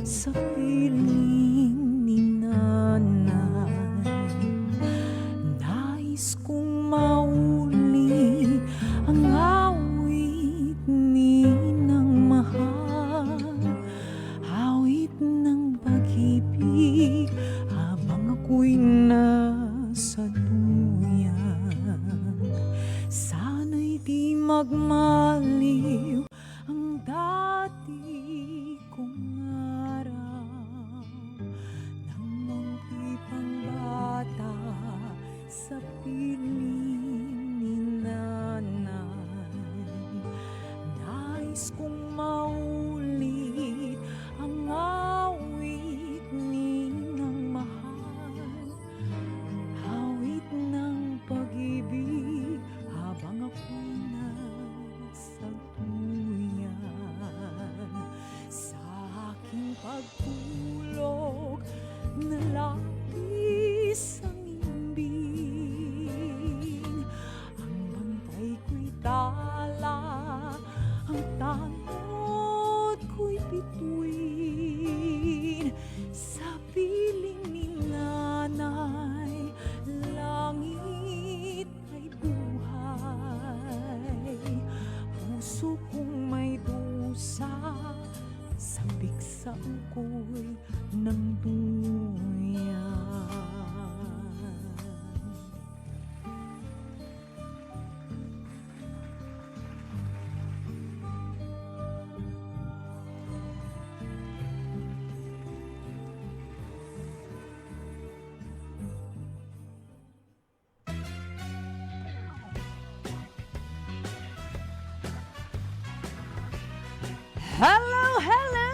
sa piling ni nanay. Nais kong mauli ang awit ninang mahal, awit ng pag-ibig habang ako'y nasa duyan. Sana'y di magmaliw ang dati kong araw nang munti pang bata sa piling ni nanay. Nais kong maulit ang awit ninang mahal, awit ng pag-ibig habang ako'y nasa duyan. Sa aking pagtulog na lapis ang imbing, ang bantay ko'y tala, ang tanod ko'y bituin. Sa piling ni nanay, langit ay buhay. Puso kong may dusa, sabik sa ukoy ng duyan. Hello, hello!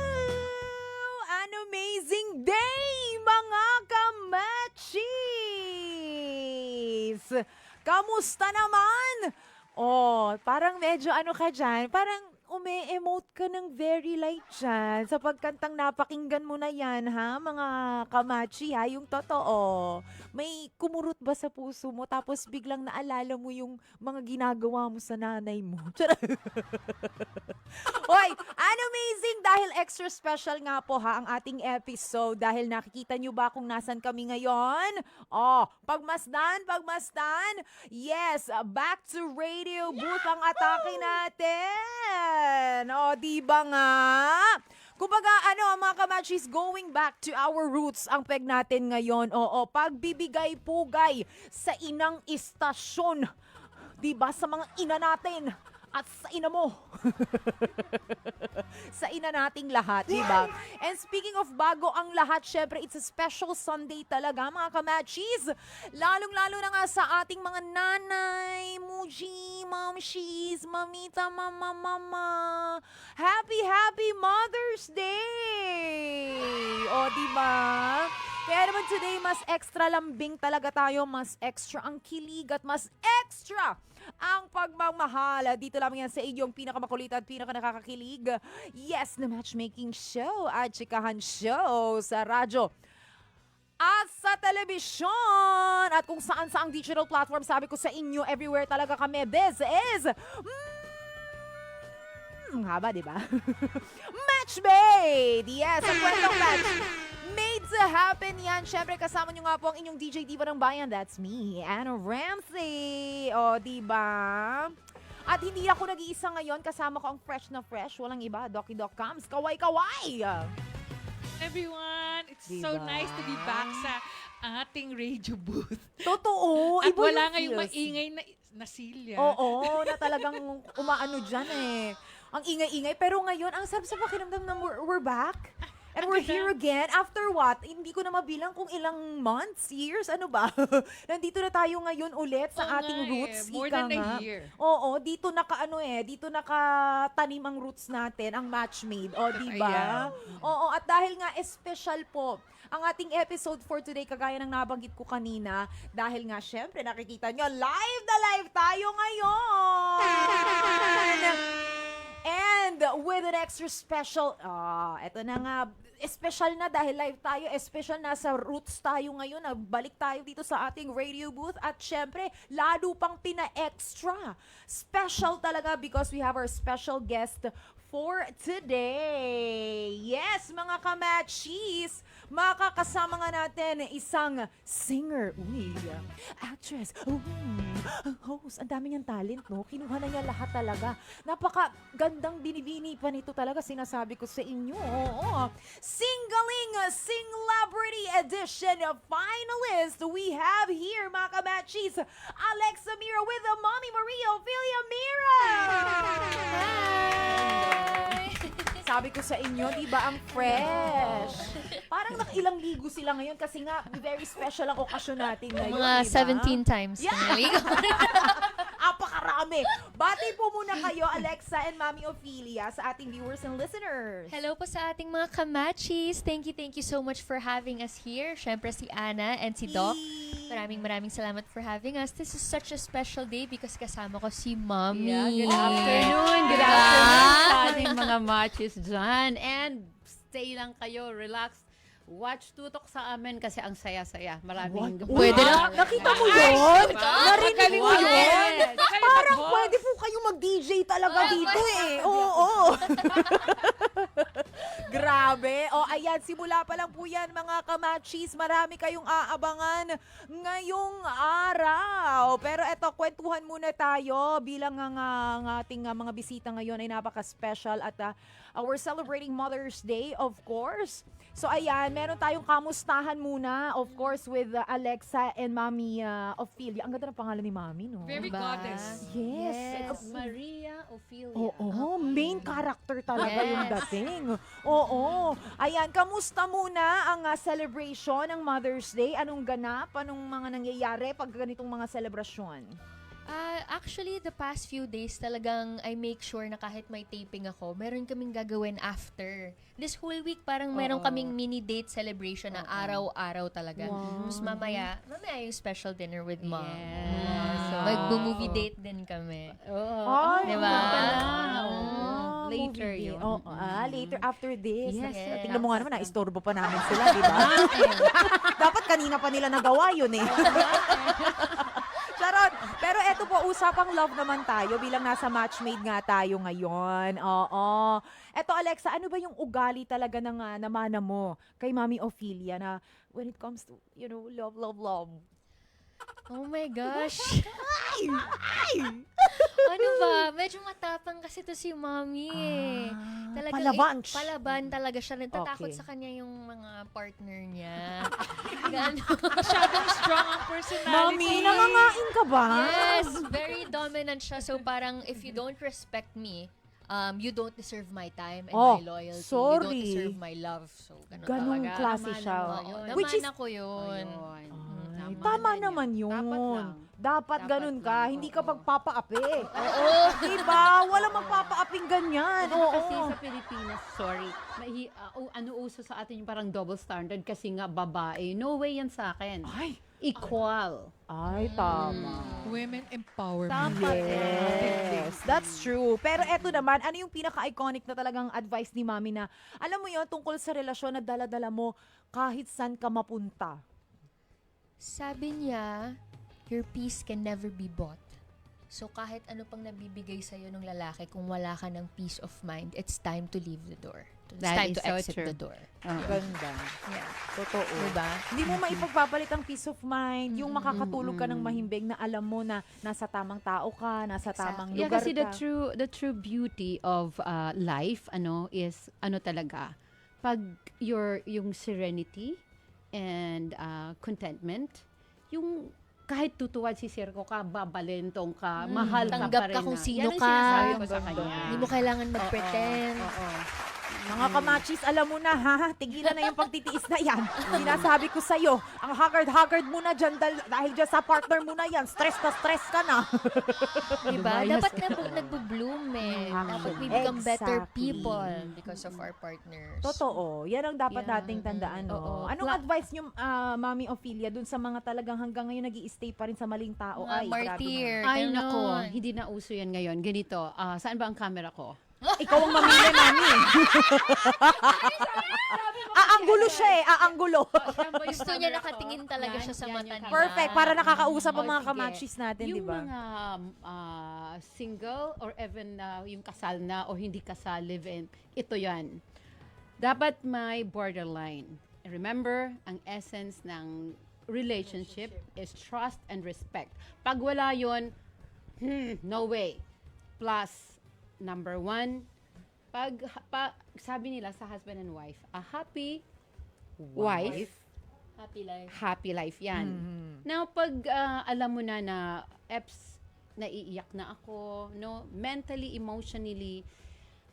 An amazing day, mga kamachis! Kamusta naman? Oh, parang medyo ano ka dyan, parang ume-emote ka ng very light dyan sa pagkantang napakinggan mo na yan, ha, mga kamachi, ha, yung totoo. May kumurot ba sa puso mo tapos biglang naalala mo yung mga ginagawa mo sa nanay mo? Hoy, an amazing dahil extra special nga po ha ang ating episode dahil nakikita nyo ba kung nasan kami ngayon? Oh, pagmasdan, pagmasdan. Yes, back to radio booth ang atake natin. Oh, di ba nga? Kumbaga, ano, mga kamachis, going back to our roots ang peg natin ngayon. Oo, pagbibigay-pugay sa inang istasyon. Diba, sa mga ina natin at sa ina mo. Sa ina nating lahat, diba? And speaking of bago ang lahat, syempre, it's a special Sunday talaga, mga kamachis. Lalong-lalo na nga sa ating mga nanay, muji, mamshis, mamita, mama. Happy, happy Mother's Day! O, diba? Kaya naman today, mas extra lambing talaga tayo, mas extra ang kilig at mas extra ang pagmamahal. Dito lamang yan sa inyong pinakamakulit at pinakanakakakilig. Yes, na matchmaking show at chikahan show sa radyo at sa telebisyon at kung saan-saang digital platform. Sabi ko sa inyo, everywhere talaga kami. This is haba, diba? Matchmade! Yes, ang kwentong match made to happen yan. Siyempre, kasama nyo nga po ang inyong DJ Diva ng Bayan. That's me, Anna Ramsey. O, diba? At hindi ako nag-iisa ngayon. Kasama ko ang fresh na fresh. Walang iba. Doki Doc Cams. Kaway-kaway! Everyone, it's Diba? so nice to be back sa ating radio booth. Totoo. At iba wala yung ngayong feels. maingay na silya. Oo, na talagang umaano dyan eh. Ang ingay-ingay. Pero ngayon, ang sarap sa pakiramdam na we're back. And Ang we're ganda. here again. After what? Hindi ko na mabilang kung ilang months, years, ano ba? Nandito na tayo ngayon ulit sa Oo ating nga roots. More ika than nga. a year. Oo, dito dito nakatanim ang roots natin, ang Matchmade. O, di ba? Oo, at dahil nga special po ang ating episode for today, kagaya ng nabanggit ko kanina, dahil nga syempre nakikita nyo, live na live tayo ngayon! And with an extra special, eto na nga, special na dahil live tayo, special na sa roots tayo ngayon, balik tayo dito sa ating radio booth at syempre, lalo pang pina-extra. Special talaga because we have our special guest for today. Yes, mga kamachis, makakasama nga natin isang singer, actress, host. Ang dami niyang talent, no? Kinuha na niya lahat talaga. Napaka-gandang binibini pa nito talaga, sinasabi ko sa inyo. Oo. Singling Celebrity Edition finalist we have here, mga kamachis, Alexa Mira with the Mommy Maria Ophelia Mira! Sabi ko sa inyo, di ba ang fresh? Parang nakailang ligo sila ngayon kasi nga very special ang okasyon natin ngayon, Mga di ba? 17 times. Yeah. Naligo. Apakarami. Bati po muna kayo, Alexa and Mami Ophelia, sa ating viewers and listeners. Hello po sa ating mga kamachis. Thank you so much for having us here. Syempre si Ana and si Doc. Maraming salamat for having us. This is such a special day because kasama ko si Mommy. Yeah, good afternoon. Good Diba? afternoon sa ating mga matches dyan. And stay lang kayo, relax. Watch tutok sa amin kasi ang saya-saya. Maraming Pwede Ah, na. nakita mo yun? diba? Narinig mo Magaling yun? yan. Parang pwede po kayo mag-DJ talaga dito eh. Oo. Grabe. O ayan, simula pa lang po yan mga kamachis. Marami kayong aabangan ngayong araw. Pero eto, kwentuhan muna tayo bilang ang ating mga bisita ngayon ay napaka-special at we're celebrating Mother's Day, of course. So ayan, meron tayong kamustahan muna, of course, with Alexa and Mami Ophelia. Ang ganda ng pangalan ni Mami, no? Very Diba? goddess. Yes. Maria Ophelia. Oo, main character talaga yung Yes. dating. Oo. Ayan, kamusta muna ang celebration ng Mother's Day? Anong ganap? Anong mga nangyayari pag ganitong mga selebrasyon? Actually, the past few days talagang I make sure na kahit may taping ako, meron kaming gagawin after. This whole week, parang meron kaming mini date celebration na araw-araw talaga. Wow. Tapos mamaya yung special dinner with Mom. Yes. Wow. Mag-movie date din kami. Oo. Ay, Diba? Oo. Ah, Later movie yun. day. Oo, later after this. Yes. Tingnan mo nga naman, naistorbo pa namin sila, di ba? Dapat kanina pa nila nagawa yun eh. Charot! Pero eto po, usapang love naman tayo bilang nasa matchmade nga tayo ngayon. Oo. Eto Alexa, ano ba yung ugali talaga ng namana mo kay Mami Ophelia na when it comes to, love? Oh my gosh. Ano ba? Medyo matapang kasi to si Mommy eh. Talagang palabanch. Palaban talaga siya. Natatakot Okay. sa kanya yung mga partner niya. Gano. Masyadong strong ang personality. Mami, nangangain ka ba? Yes, very dominant siya. So parang if you don't respect me, you don't deserve my time and Oh, my loyalty. You sorry. don't deserve my love. So, ganun Ganong talaga. klase Naman siya. naman. Oo, Which is, naman ako yun. Ayun. Ay, Tama tama na naman yan. yun. Dapat lang. Dapat Dapat ganun ka. lang, Hindi oo. ka magpapaapi. Oo, diba? Walang magpapaaping ganyan. Oo. Kasi sa Pilipinas, sorry, ano uso sa atin yung parang double standard kasi nga babae. No way yan sa akin. Ay, Equal. ay, tama. Women empowerment. Dapat Yes, that's true. Pero eto naman, ano yung pinaka-iconic na talagang advice ni Mami na, alam mo yun, tungkol sa relasyon na dala-dala mo kahit saan ka mapunta? Sabi niya, your peace can never be bought. So kahit ano pang nabibigay sa'yo ng lalaki, kung wala ka ng peace of mind, it's time to leave the door. It's That time is to so exit true. the door. Ganda. Yeah. Totoo. Diba? Hindi mo maipagpapalit ang peace of mind, yung makakatulog ka ng mahimbing na alam mo na nasa tamang tao ka, nasa tamang Yeah, lugar kasi ka. the true beauty of life is talaga pag yung serenity and contentment, yung kahit tutuwad si Sirko ka, babalentong ka, mahal ka Tanggap pa rin ka kung na. sino Yan ang ka. sinasabi ko sa Ganda. kanya. Hindi mo kailangan mag-pretend. Oo. Mga kamachis, alam mo na ha, tigilan na yung pagtitiis na yan. Sinasabi ko sa'yo, ang haggard mo na dyan dahil dyan sa partner mo na yan, stress ka na. Diba? Diba? Dapat nag-bloom eh. Dapat we become better Exactly. people because of our partners. Totoo, yan ang dapat Yeah. nating tandaan. No? Oo. Anong advice nyo, Mami Ophelia, dun sa mga talagang hanggang ngayon nag-i-stay pa rin sa maling tao? Mga Ay, grabe martyr. naman. Ay, Ganon. nako, hindi na uso yan ngayon. Ganito, saan ba ang camera ko? Ikaw ang mamili, Mami. Aanggulo siya eh, aanggulo. Gusto niya nakatingin talaga siya sa mata niya. Perfect, para nakakausap ang Oh, mga sige. kamachis natin, di Yung ba? mga single or even yung kasal na o hindi kasal, live-in, ito yan. dapat may borderline. Remember, ang essence ng relationship is trust and respect. Pag wala yun, no way. Plus, number one, sabi nila sa husband and wife, a happy wife, Happy life. yan. Now, pag alam mo na eps, naiiyak na ako, no, mentally, emotionally,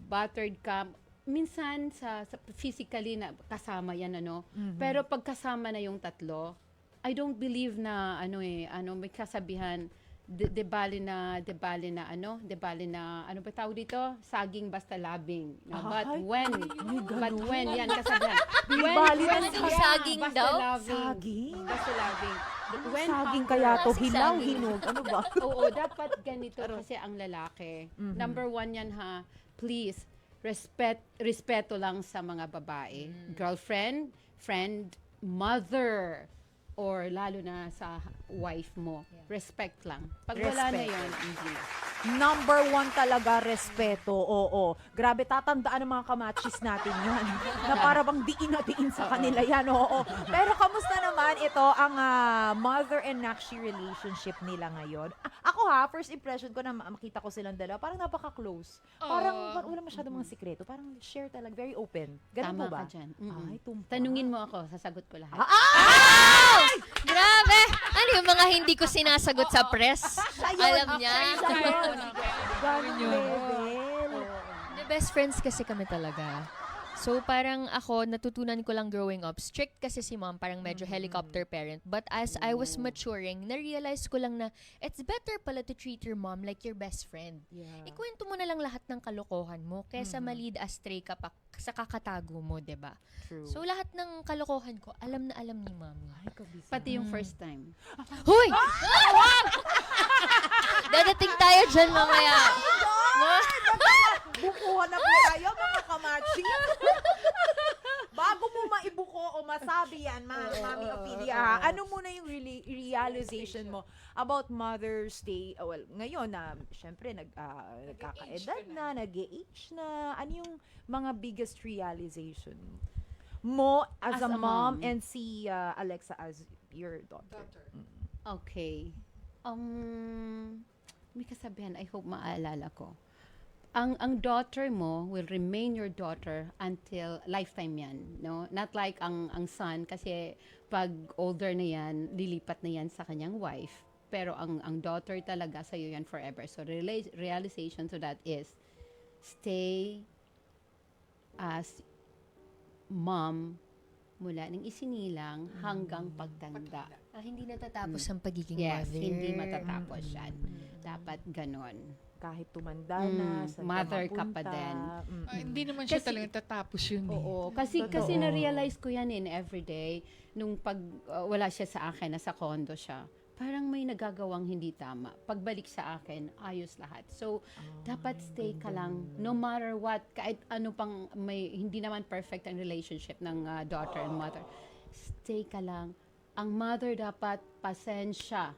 battered ka, minsan sa physically na kasama yan, ano, pero pag kasama na yung tatlo, I don't believe na, may kasabihan, de bali na, ano ba tawag dito? Saging basta labing. No? But when, yan kasabihan. bali na saging basta daw? Labing, Saging? basta labing. When Saging kaya to, Klaseng hilaw, saging. hinog. Ano ba? Oo, dapat ganito kasi ang lalaki. Number one yan ha, please, respeto lang sa mga babae. Girlfriend, friend, mother, or lalo na sa wife mo. Respect lang. Pag wala na Respect. yun, hindi na. Number one talaga, respeto. Oo. Grabe, tatandaan ng mga kamachis natin yan. Na para bang diin na diin sa kanila yan. Oo. Pero kamusta naman ito ang mother and nakshi relationship nila ngayon? Ako first impression ko na makita ko silang dalawa, parang napaka-close. Parang wala masyadong mga sikreto. Parang share talaga, very open. Ganun Tama po ba? ka dyan. Ay, tumpa. Tanungin mo ako, sasagot ko lahat. Grabe! Ano yung mga hindi ko sinasagot sa press? Alam niya. Ganun level. The best friends kasi kami talaga. So parang ako, natutunan ko lang growing up. Strict kasi si mom, parang medyo helicopter parent. But as I was maturing, na-realize ko lang na it's better pala to treat your mom like your best friend. Yeah. Ikwento mo na lang lahat ng kalokohan mo kaysa ma-lead astray ka pa sa kakatago mo, 'di ba? True. So lahat ng kalokohan ko, alam na alam ni mommy. Pati yung first time. Hoy! Dadating tayo dyan mamaya. Bukuhan na po tayo, mga kamachi. Bago mo maibuko o masabi yan, Mami Ophelia, ano muna yung realization mo about Mother's Day? Well, ngayon na, syempre, nagkakaedad na, nag-age na. Ano yung mga biggest realization mo as a mom and si Alexa as your daughter? Okay. May kasabihan, I hope maaalala ko. Ang daughter mo will remain your daughter until lifetime yan, no? Not like ang son, kasi pag older na yan, lilipat na yan sa kanyang wife. Pero ang daughter talaga sa'yo yan forever. So realization to that is, stay as mom mula ng isinilang hanggang pagtanda. Hindi natatapos ang pagiging Yes, mother. hindi matatapos yan. Dapat ganon. Kahit tumanda na, saan mother ka mapunta. pa din. Hindi naman siya Kasi- talaga tatapos yun eh. Oo, kasi Totoo. na-realize ko yan in everyday nung pag wala siya sa akin, nasa condo siya. Parang may nagagawang hindi tama. Pagbalik sa akin, ayos lahat. So, dapat stay ka lang no matter what, kahit ano pang hindi naman perfect ang relationship ng daughter and mother. Stay ka lang. Ang mother dapat pasensya,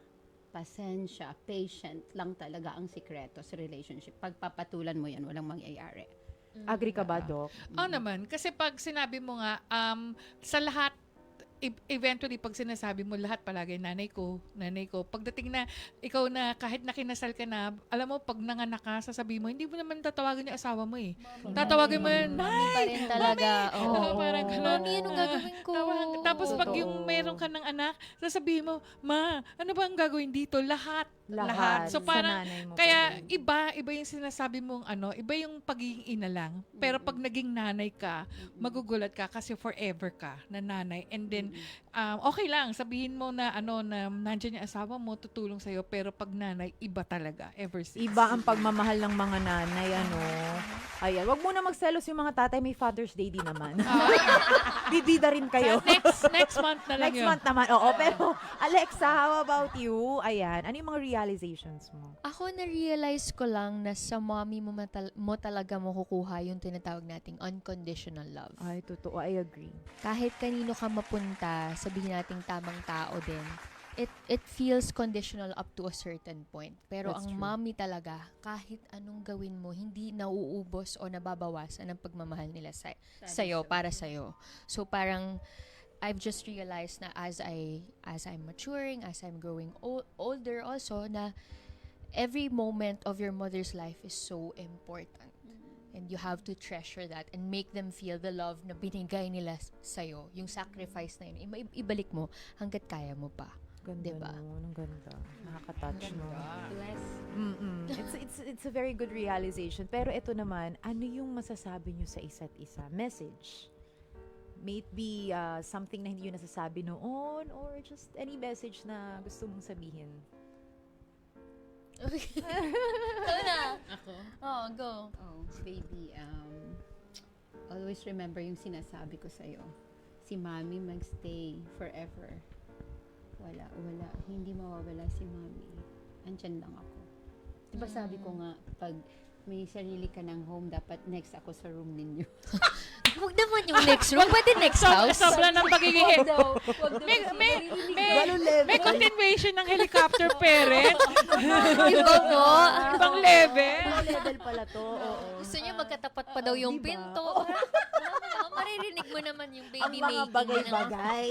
patient lang talaga ang sikreto sa relationship. Pagpapatulan mo yan, walang mangyayari. Agree ka ba, Doc? Oo naman. Kasi pag sinabi mo nga, sa lahat, eventually, pag sinasabi mo lahat palagi, nanay ko, pagdating na, ikaw na, kahit nakinasal ka na, alam mo, pag nanganak ka, sasabihin mo, hindi mo naman tatawagin yung asawa mo eh. Tatawagin mo yun, Mami pa rin talaga. Oo, parang ganun. Mami, anong gagawin ko? Tapos pag Totoo. yung meron ka ng anak, sasabihin mo, ma, ano ba ang gagawin dito? Lahat. So Sa parang, nanay mo kaya pa iba yung sinasabi mong iba yung pagiging ina lang. Pero pag naging nanay ka, magugulat ka kasi forever ka na nanay. And then, okay lang, sabihin mo na na nandyan yung asawa mo, tutulong sa'yo. Pero pag nanay, iba talaga. Ever since. Iba ang pagmamahal ng mga nanay, Ayan, wag muna magselos yung mga tatay, may Father's Day din naman. Bibida rin kayo. Next month na lang Next yun. month naman, oo. Pero, Alexa, how about you? Ayan, ano yung mga realizations mo? Ako na-realize ko lang na sa mommy mo talaga makukuha yung tinatawag nating unconditional love. Ay, totoo. I agree. Kahit kanino ka mapunta, sabihin nating tamang tao din, it feels conditional up to a certain point. Pero That's ang true. mommy talaga, kahit anong gawin mo, hindi nauubos o nababawasan ang pagmamahal nila sa'yo, para sa'yo. So parang, I've just realized na as I'm maturing, as I'm growing older also, na every moment of your mother's life is so important. And you have to treasure that and make them feel the love na binigay nila sa'yo. Yung sacrifice na yun, ibalik mo hanggat kaya mo pa. Ganda Diba? nun, ang ganda. Nakaka-touch, no? Bless. Mm-mm. It's a very good realization. Pero ito naman, ano yung masasabi nyo sa isa't isa? Message. May it be something na hindi yun nasasabi noon or just any message na gusto mong sabihin. Ikaw na. Ako? Oh, go. Oh, baby, always remember yung sinasabi ko sa'yo. Si Mami magstay forever. Wala. Hindi mawawala si Mami. Andyan lang ako. Diba sabi ko nga, pag may sarili ka ng home, dapat next ako sa room ninyo. Huwag naman yung next room. Pwede next house. Sobra ng pagiging Ganun level. may continuation ng helicopter parent. Iba mo. Ibang level. Ibang level pala to. Oo. Gusto niyo magkatapat pa daw yung diba? pinto. Maririnig mo naman yung Ang baby mga making. bagay-bagay.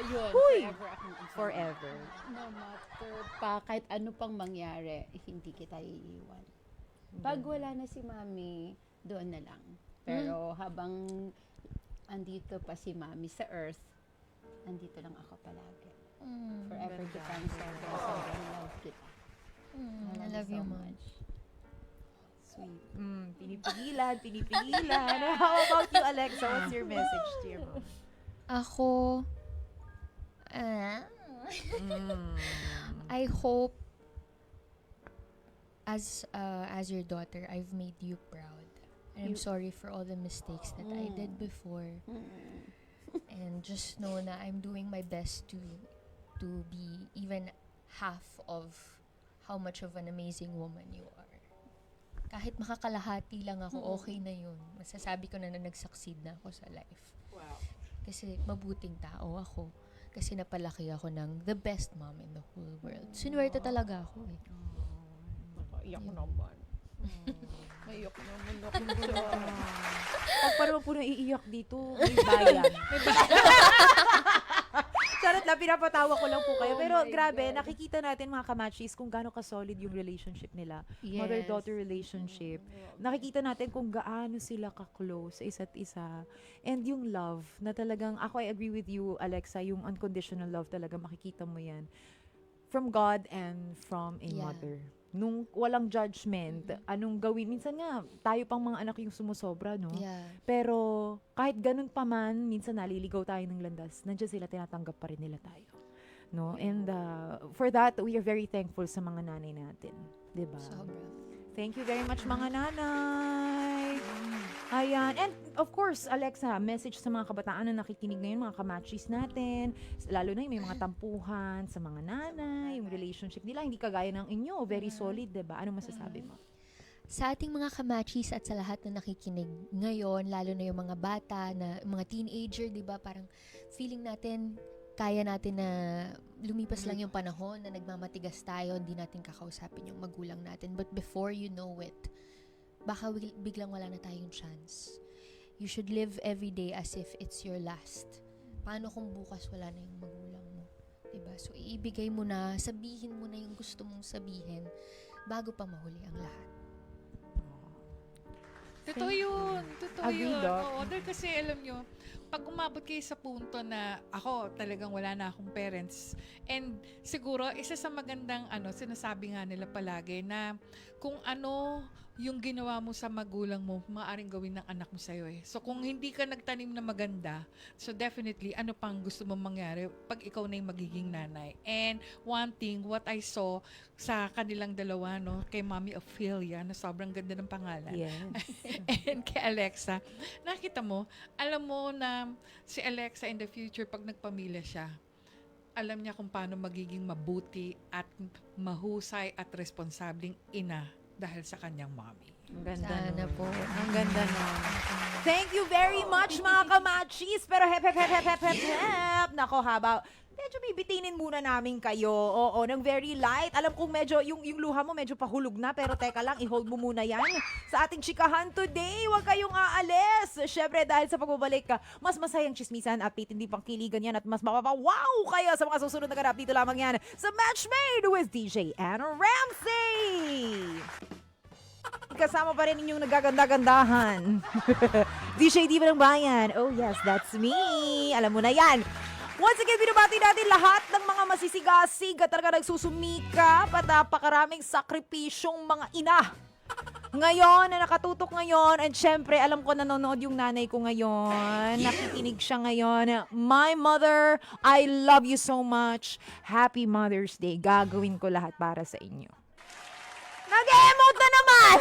Yun, Huy! forever akong kasama. Forever. No matter pa, kahit ano pang mangyari, hindi kita iiwan. Pag wala na si Mami, doon na lang. Pero habang andito pa si Mami sa earth, andito lang ako palagi. Forever kitang sobrang love kita. I love you, Mom. Sweet. Pinipigilan. How about you, Alexa? What's your message to your mom? Ako, I hope as your daughter, I've made you proud. And I'm sorry for all the mistakes that I did before. And just know na I'm doing my best to be even half of how much of an amazing woman you are. Kahit makakalahati lang ako, okay na yun. Masasabi ko na nag-succeed na ako sa life. Wow. Kasi mabuting tao ako. Kasi napalaki ako ng the best mom in the whole world. Sinuwerte talaga ako eh. Iyak Yun. naman. Iyak naman ako. Pag parang po naiiyak dito, may bayan. Charot lang, pinapatawa ko lang po kayo. Pero grabe, nakikita natin mga kamachis kung gaano ka-solid yung relationship nila. Yes. Mother-daughter relationship. Nakikita natin kung gaano sila ka-close sa isa't isa. And yung love, na talagang, ako I agree with you, Alexa, yung unconditional love talaga, makikita mo yan. From God and from a Yeah. mother. Nung walang judgment, anong gawin. Minsan nga, tayo pang mga anak yung sumusobra, no? Yeah. Pero kahit ganun pa man, minsan naliligaw tayo ng landas, nandiyan sila, tinatanggap pa rin nila tayo. No? And for that, we are very thankful sa mga nanay natin. Diba? Sobra. Thank you very much, mga nanay. Ayan. And of course, Alexa, message sa mga kabataan na nakikinig ngayon, mga kamachis natin, lalo na yung may mga tampuhan sa mga nanay, yung relationship nila, hindi kagaya ng inyo, very solid, diba? Anong masasabi mo? Sa ating mga kamachis at sa lahat na nakikinig ngayon, lalo na yung mga bata, na mga teenager, di ba? Parang feeling natin, kaya natin na lumipas lang yung panahon na nagmamatigas tayo, hindi natin kakausapin yung magulang natin. But before you know it, baka biglang wala na tayong chance. You should live every day as if it's your last. Paano kung bukas wala na yung magulang mo? Diba? So, iibigay mo na, sabihin mo na yung gusto mong sabihin bago pa mahuli ang lahat. Totoo yun. Totoo Agree, yun. Doc. Oo, dahil kasi alam nyo, pag umabot kayo sa punto na ako talagang wala na akong parents, and siguro isa sa magandang sinasabi nga nila palagi na kung ano yung ginawa mo sa magulang mo, maaaring gawin ng anak mo sa'yo eh. So kung hindi ka nagtanim na maganda, so definitely ano pang gusto mong mangyari pag ikaw na yung magiging nanay. And one thing, what I saw sa kanilang dalawa, no, kay Mommy Ophelia, na sobrang ganda ng pangalan, Yes. and kay Alexa, nakita mo, alam mo na si Alexa in the future, pag nagpamilya siya, alam niya kung paano magiging mabuti at mahusay at responsableng ina dahil sa kanyang mommy. Ang ganda Sana nun. po. Ang ganda nun. Thank you very much, mga kamachis. Pero hep. Nako, haba. medyo bibitinin muna namin kayo. Oo, ng very light. Alam kong medyo, yung luha mo medyo pahulog na, pero teka lang, i-hold mo muna yan. Sa ating chikahan today, huwag kayong aalis. Syempre, dahil sa pagbabalik ka, mas masayang chismisan, update, hindi pang kiligan yan, at mas mapapawaw kayo sa mga susunod na ganap. Dito lamang yan sa Match Made with DJ Anna Ramsey. Kasama pa rin inyong nagaganda-gandahan. DJ Diva ng Bayan. Oh yes, that's me. Alam mo na yan. Once again, binabati natin lahat ng mga masisigasig at talaga nagsusumikap at napakaraming sakripisyong mga ina. Ngayon, na nakatutok ngayon, and syempre, alam ko nanonood yung nanay ko ngayon. Nakikinig siya ngayon. My mother, I love you so much. Happy Mother's Day. Gagawin ko lahat para sa inyo. Nag-emote na naman!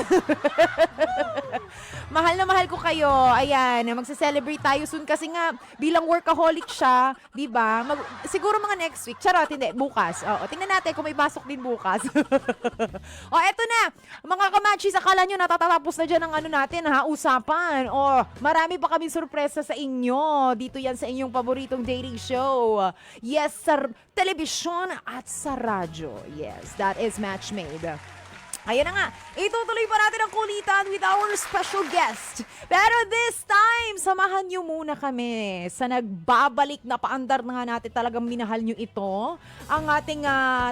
Mahal na mahal ko kayo. Ayan, magse-celebrate tayo soon kasi nga bilang workaholic siya, 'di ba? Siguro mga next week. Charot, hindi, bukas. Oo, tingnan natin kung may pasok din bukas. Eto na. Mga kamachis, akala nyo natatapos na dyan ang ano natin, ha? Usapan. Marami pa kaming sorpresa sa inyo. Dito yan sa inyong paboritong dating show. Yes, sa telebisyon at sa radyo. Yes, that is Match Made. Ayan na nga, itutuloy pa natin ang kulitan with our special guest. Pero this time, samahan nyo muna kami sa nagbabalik na paandar na nga natin. Talagang minahal nyo ito. Ang ating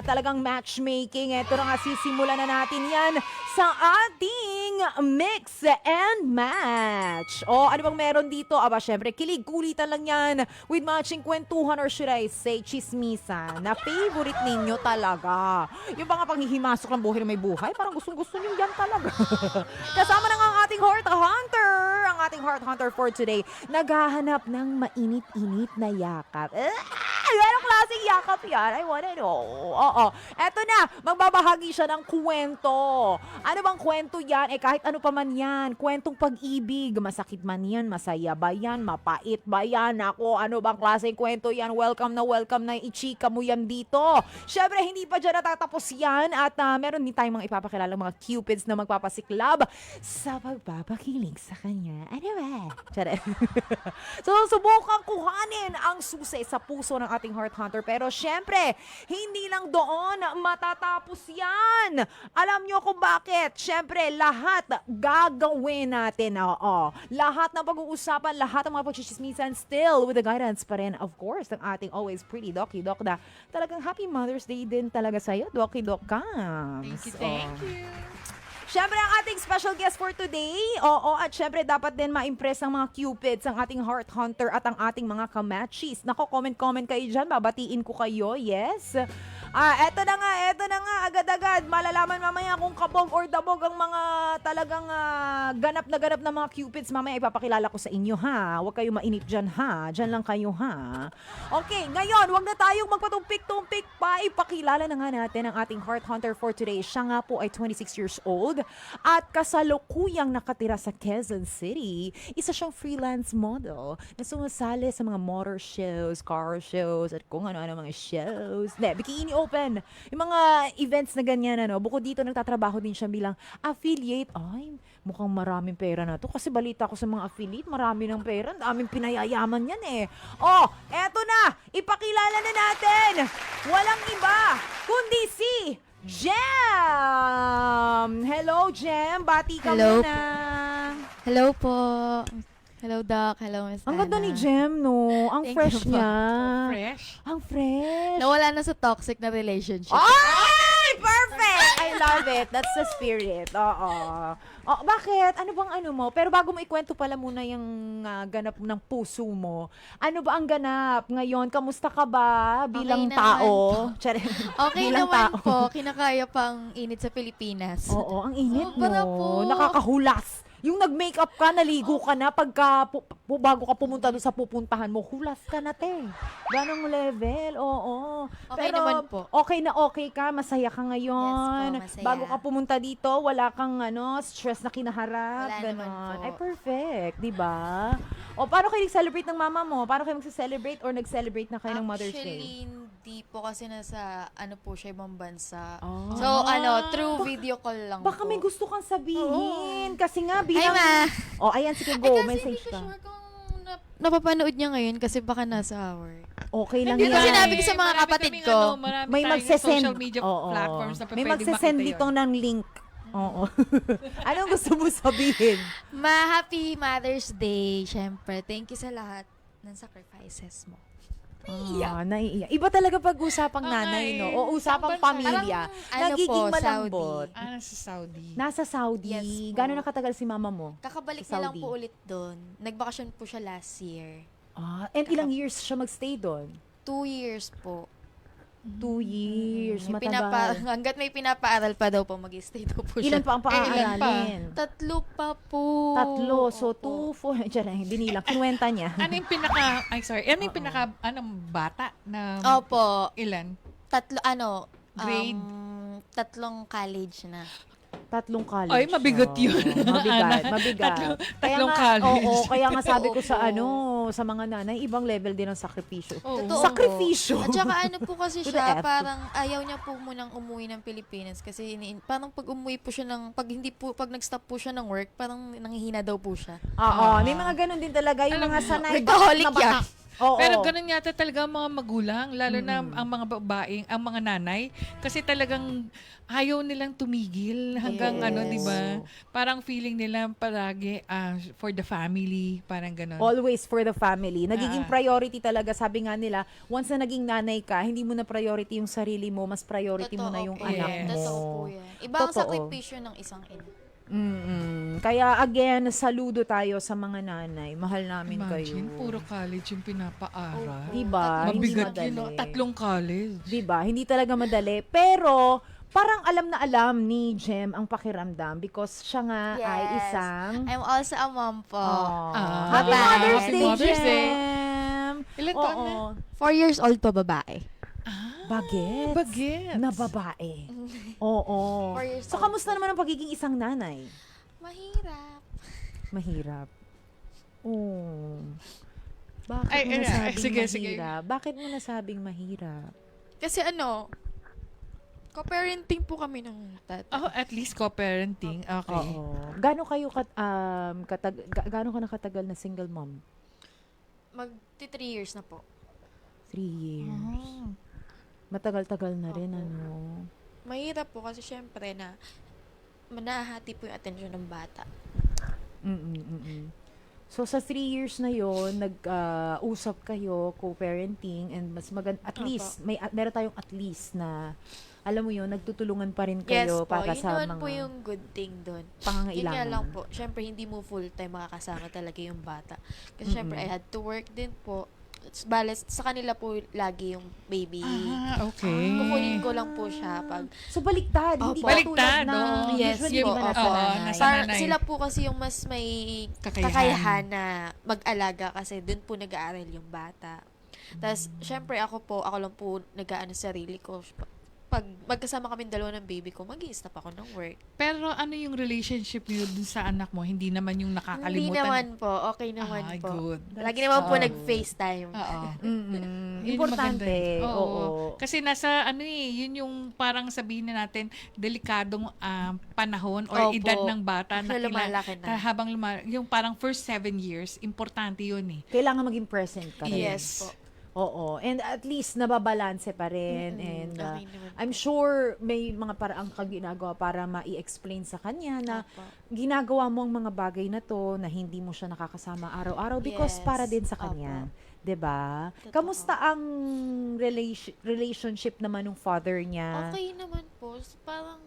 talagang matchmaking. Ito na nga, sisimulan na natin yan sa ating mix and match. Ano bang meron dito? Aba, syempre, kilig, kulitan lang yan with matching kwentuhan or should I say, chismisan na favorite ninyo talaga. Yung mga panghihimasok ng buhay na may buhay, parang gustong-gusto nyo yan talaga. Kasama na nga ang ating Heart Hunter. Ang ating Heart Hunter for today, naghahanap ng mainit-init na yakap. Anong klaseng yakap yan? I wanna know. Eto na, magbabahagi siya ng kwento. Ano bang kwento yan? Kahit ano pa man yan. Kwentong pag-ibig. Masakit man yan, masaya ba yan, mapait ba yan? Ako, ano bang klaseng kwento yan? Welcome na ichika mo yan dito. Syempre, hindi pa dyan natatapos yan. At meron din tayong mga ipapakilala mga cupids na magpapasiklab sa pagpapakilig sa kanya. Ano ba? Charet. So, subukan kuhanin ang susi sa puso ng ating Heart Hunter. Pero syempre, hindi lang doon matatapos yan. Alam nyo kung bakit? Syempre, lahat gagawin natin. Lahat ng pag-uusapan, lahat ng mga pagchichismisan, still with the guidance pa rin, of course, ng ating always pretty Doki Doc na talagang Happy Mother's Day din talaga sa'yo, Doki Doc Cams. Thank you. Syempre, ang ating special guest for today, at syempre dapat din ma-impress ang mga cupids, ang ating Heart Hunter at ang ating mga kamachis. Nako, comment kayo dyan, babatiin ko kayo, yes. Eto na nga, agad-agad, malalaman mamaya kung kabog or dabog ang mga talagang ganap na mga cupids. Mamaya ipapakilala ko sa inyo, ha. Huwag kayong mainip dyan, ha. Dyan lang kayo, ha. Okay, ngayon, huwag na tayong magpatumpik-tumpik pa. Ipakilala na nga natin ang ating Heart Hunter for today. Siya nga po ay 26 years old at kasalukuyang nakatira sa Quezon City. Isa siyang freelance model na sumasali sa mga motor shows, car shows, at kung ano-ano mga shows. Bikini Open. Yung mga events na ganyan, bukod dito, nagtatrabaho din siya bilang affiliate. Ay, mukhang maraming pera na to. Kasi balita ko sa mga affiliate, marami ng pera. Daming pinayayaman yan eh. Eto na! Ipakilala na natin! Walang iba, kundi si Jem! Hello, Jem! Bati ka Hello muna. Hello po. Hello, Doc. Hello, Miss Ang ganda Anna. ni Jem, no? Ang Thank fresh you po. niya. Fresh. Ang fresh. Nawala na sa toxic na relationship. Ay! Perfect! I love it. That's the spirit. Oo. Bakit? Ano bang ano mo? Pero bago mo ikwento pala muna yung ganap ng puso mo. Ano ba ang ganap ngayon? Kamusta ka ba bilang Okay tao? naman Tsare- Okay bilang naman tao. po. Kinakaya pang init sa Pilipinas. Oo, ang init Sobra no. po. Nakakahulas. Yung nag-makeup ka, naligo ka na, pagka bago ka pumunta doon sa pupuntahan mo, hulas ka na, te. Ganong level, oo. Okay Pero, naman po. okay na okay ka, masaya ka ngayon. Yes po, masaya. Bago ka pumunta dito, wala kang stress na kinaharap. Wala ganon. naman po. Ay, perfect, di ba? Paano kayo nag-celebrate ng mama mo? Paano kayo mag-celebrate or nag-celebrate na kayo ng Mother's Day? Actually, hindi po kasi nasa, po siya, ibang bansa. Ah. So, through video call lang Baka po. may gusto kang sabihin. Kasi nga, bilang... Hi, Ma! Ayan, sige, go. Kasi hindi Message ko ka. sure kung napapanood niya ngayon kasi baka nasa work. Okay lang Hindi yan. ko sinabi ko sa mga Marami kapatid kaming, ko. marami May tayong magsesend. social media Oo. platforms na May pwede magsesend makita dito yun. ng link. Oo. Anong gusto mo sabihin? Happy Mother's Day, syempre. Thank you sa lahat ng sacrifices mo. Naiiyak. Iba talaga pag-usapang Oo nanay, nga no? eh. O usapang Isang bansa. pamilya. Parang, Nagiging po, malambot. Saudi. Nasa Saudi. Nasa Saudi. Yes po. Gano'n nakatagal si mama mo? Kakabalik Sa na lang Saudi. po ulit doon. Nagbakasyon po siya last year. And ilang years siya magstay doon? 2 years po. 2 years. May Matagal. hanggat may pinapaaral pa daw po, mag-stay daw po siya. Ilan pa ang paaaralin? 3 pa po. 3. So, Opo. 2, 4. Diyan, binilang. Kinuwenta niya. Ano yung ano yung pinaka, anong bata na Opo. ilan? 3, Grade? 3 college na. 3 college. Ay, mabigat siya. yun. Mabigat. Tatlong kaya nga, college. Oo, kaya nga sabi ko sa Opo. sa mga nanay, ibang level din ng sakripisyo. Oo. Totoo Sakripisyo. po. At saka ano po kasi To the siya, F. parang ayaw niya po munang umuwi ng Pilipinas kasi parang pag umuwi po siya pag nag-stop po siya ng work, parang nanghihina daw po siya. Oo, may mga ganun din talaga. Yung Alam mga mo, sanay. workaholic na batak. Oo. Pero ganun yata talaga ang mga magulang, lalo na ang mga babaeng, ang mga nanay, kasi talagang ayaw nilang tumigil hanggang Yes. di ba? Parang feeling nila palagi for the family, parang ganun. Always for the family. Nagiging Ah. priority talaga. Sabi nga nila, once na naging nanay ka, hindi mo na priority yung sarili mo, mas priority mo na yung po. anak Yes. mo. Totoo po yan. Iba ang Totoo. sakripisyo ng isang ina. Kaya again, saludo tayo sa mga nanay. Mahal namin Imagine, kayo. puro college yung pinapaaral. Diba? Hindi Mabigat madali. yun, no? 3 college. Diba? Hindi talaga madali. Pero, parang alam na alam ni Jem ang pakiramdam because siya nga ay Yes. isang... I'm also a mom po. Happy Bye. Mother's Happy Day, Mother's Day. Jem! Ilan taon na? 4 years old pa babae. Bagets. Bagets. Na babae. Oo. 4 years So, old kamusta naman ang pagiging isang nanay? Mahirap. Mahirap. Oh. Bakit Ay, mo ay, nasabing sige, mahirap? Bakit mo nasabing mahirap? Kasi co-parenting po kami ng tatay. Oh, at least co-parenting. Okay. Oo. Gaano kayo gaano ka nakatagal na single mom? Magti 3 years na po. 3 years. Oh. Matagal-tagal na rin, Opo. ano. Mahirap po kasi syempre na manahati po yung atensyon ng bata. So, sa 3 years na yon nag-usap kayo, co-parenting, and mas at Opo. least, meron tayong at least na, alam mo yun, nagtutulungan pa rin Yes kayo po, para yun sa naman mga po yung good thing doon. Yun pangangailangan. nga lang po, syempre hindi mo full-time makakasama talaga yung bata. Kasi syempre I had to work din po. Balas, sa kanila po lagi yung baby. Okay. Kukunin ko lang po siya pag So, baliktad. Hindi Opo. katulad Baliktad, na oo. Yes usually, po, di ba, nasa opo. nanay? Nasa nanay. sila po kasi yung mas may Kakayahan. kakayahan na mag-alaga kasi dun po nag-aaral yung bata. Tapos, syempre ako lang po nag-aano sa sarili ko. Pag magkasama kami dalawa ng baby ko, mag-i-stop ako ng work. Pero ano yung relationship niyo dun sa anak mo? Hindi naman yung Hindi nakakalimutan. naman po. Okay naman Ah, po. good. Lagi naman po good. nag-FaceTime. Oo. Mm-mm. Yun yung Importante. maganda eh. Oo. Kasi nasa yun yung parang sabihin na natin delikadong panahon or Opo. edad ng bata Na lumalaki na. habang yung parang first 7 years, importante yun eh. Kailangan maging present ka rin. Yes po. Oo. And at least nababalanse pa rin. And Okay naman I'm sure may mga paraang kang ginagawa para ma-i-explain sa kanya na Opo. ginagawa mo ang mga bagay na to na hindi mo siya nakakasama araw-araw because Yes. para din sa Opo. kanya. 'Di ba? Totoo. Kamusta ang relationship naman ng father niya? Okay naman po. Parang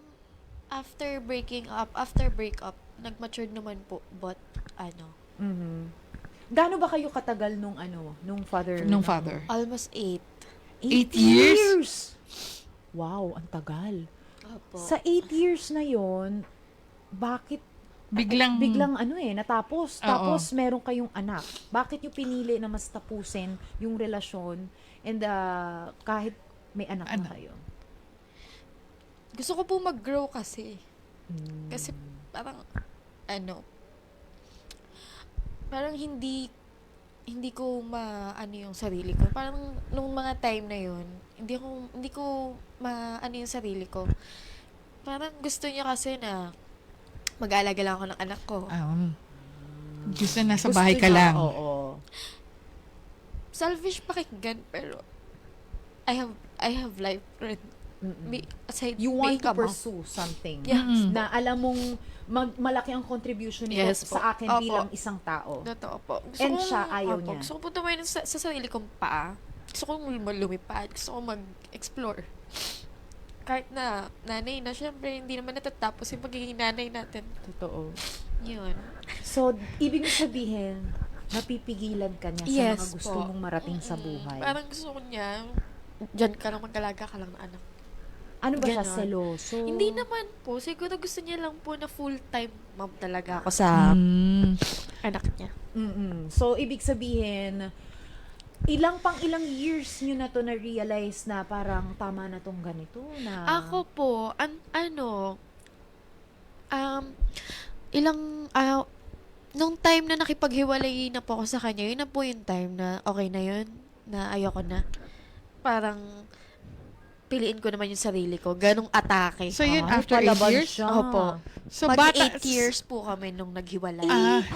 after breakup, nag-mature naman po. But, Mhm. Gaano ba kayo katagal nung father? Nung father. almost 8. 8 years? Wow, ang tagal. Opo. Sa 8 years na yon, bakit Biglang natapos. Oo. Tapos meron kayong anak. Bakit nyo pinili na mas tapusin yung relasyon and kahit may anak na kayo? Gusto ko po mag-grow kasi. Hmm. Kasi parang, parang hindi ko yung sarili ko. Parang nung mga time na yun, hindi ko yung sarili ko. Parang gusto niya kasi na mag-aalaga lang ako ng anak ko. gusto nasa Gusto bahay ka niya, lang. Oo. selfish pakinggan, pero I have life rin. Aside You want being to a mom. pursue something Yes. na alam mong malaki ang contribution nito Yes po. sa akin Opo. bilang isang tao. Totoo po. And siya, ayaw niya. Gusto ko puntawain sa sarili kong paa. Gusto ko lumipad. Gusto ko mag-explore. Kahit na nanay na, syempre, hindi naman natatapos yung pagiging nanay natin. Totoo. Yun. So, ibig sabihin, napipigilan ka niya sa mga Yes gusto po. mong marating sa buhay. Parang gusto ko niya, dyan ka lang mag-alaga ka lang ng anak. Ano ba siya, Ganon. seloso? Hindi naman po. Siguro gusto niya lang po na full-time mom talaga ako sa Mm. anak niya. So, ibig sabihin, ilang years nyo na to na-realize na parang tama na tong ganito na... Ako po, nung time na nakipaghiwalay na po ako sa kanya, yun na po yung time na okay na yun, na ayoko na. Parang, piliin ko naman yung sarili ko. Ganong atake. So yun, Ay, after 8 palaban years? siya. Opo. So Mag bata, 8 years po kami nung naghiwalay.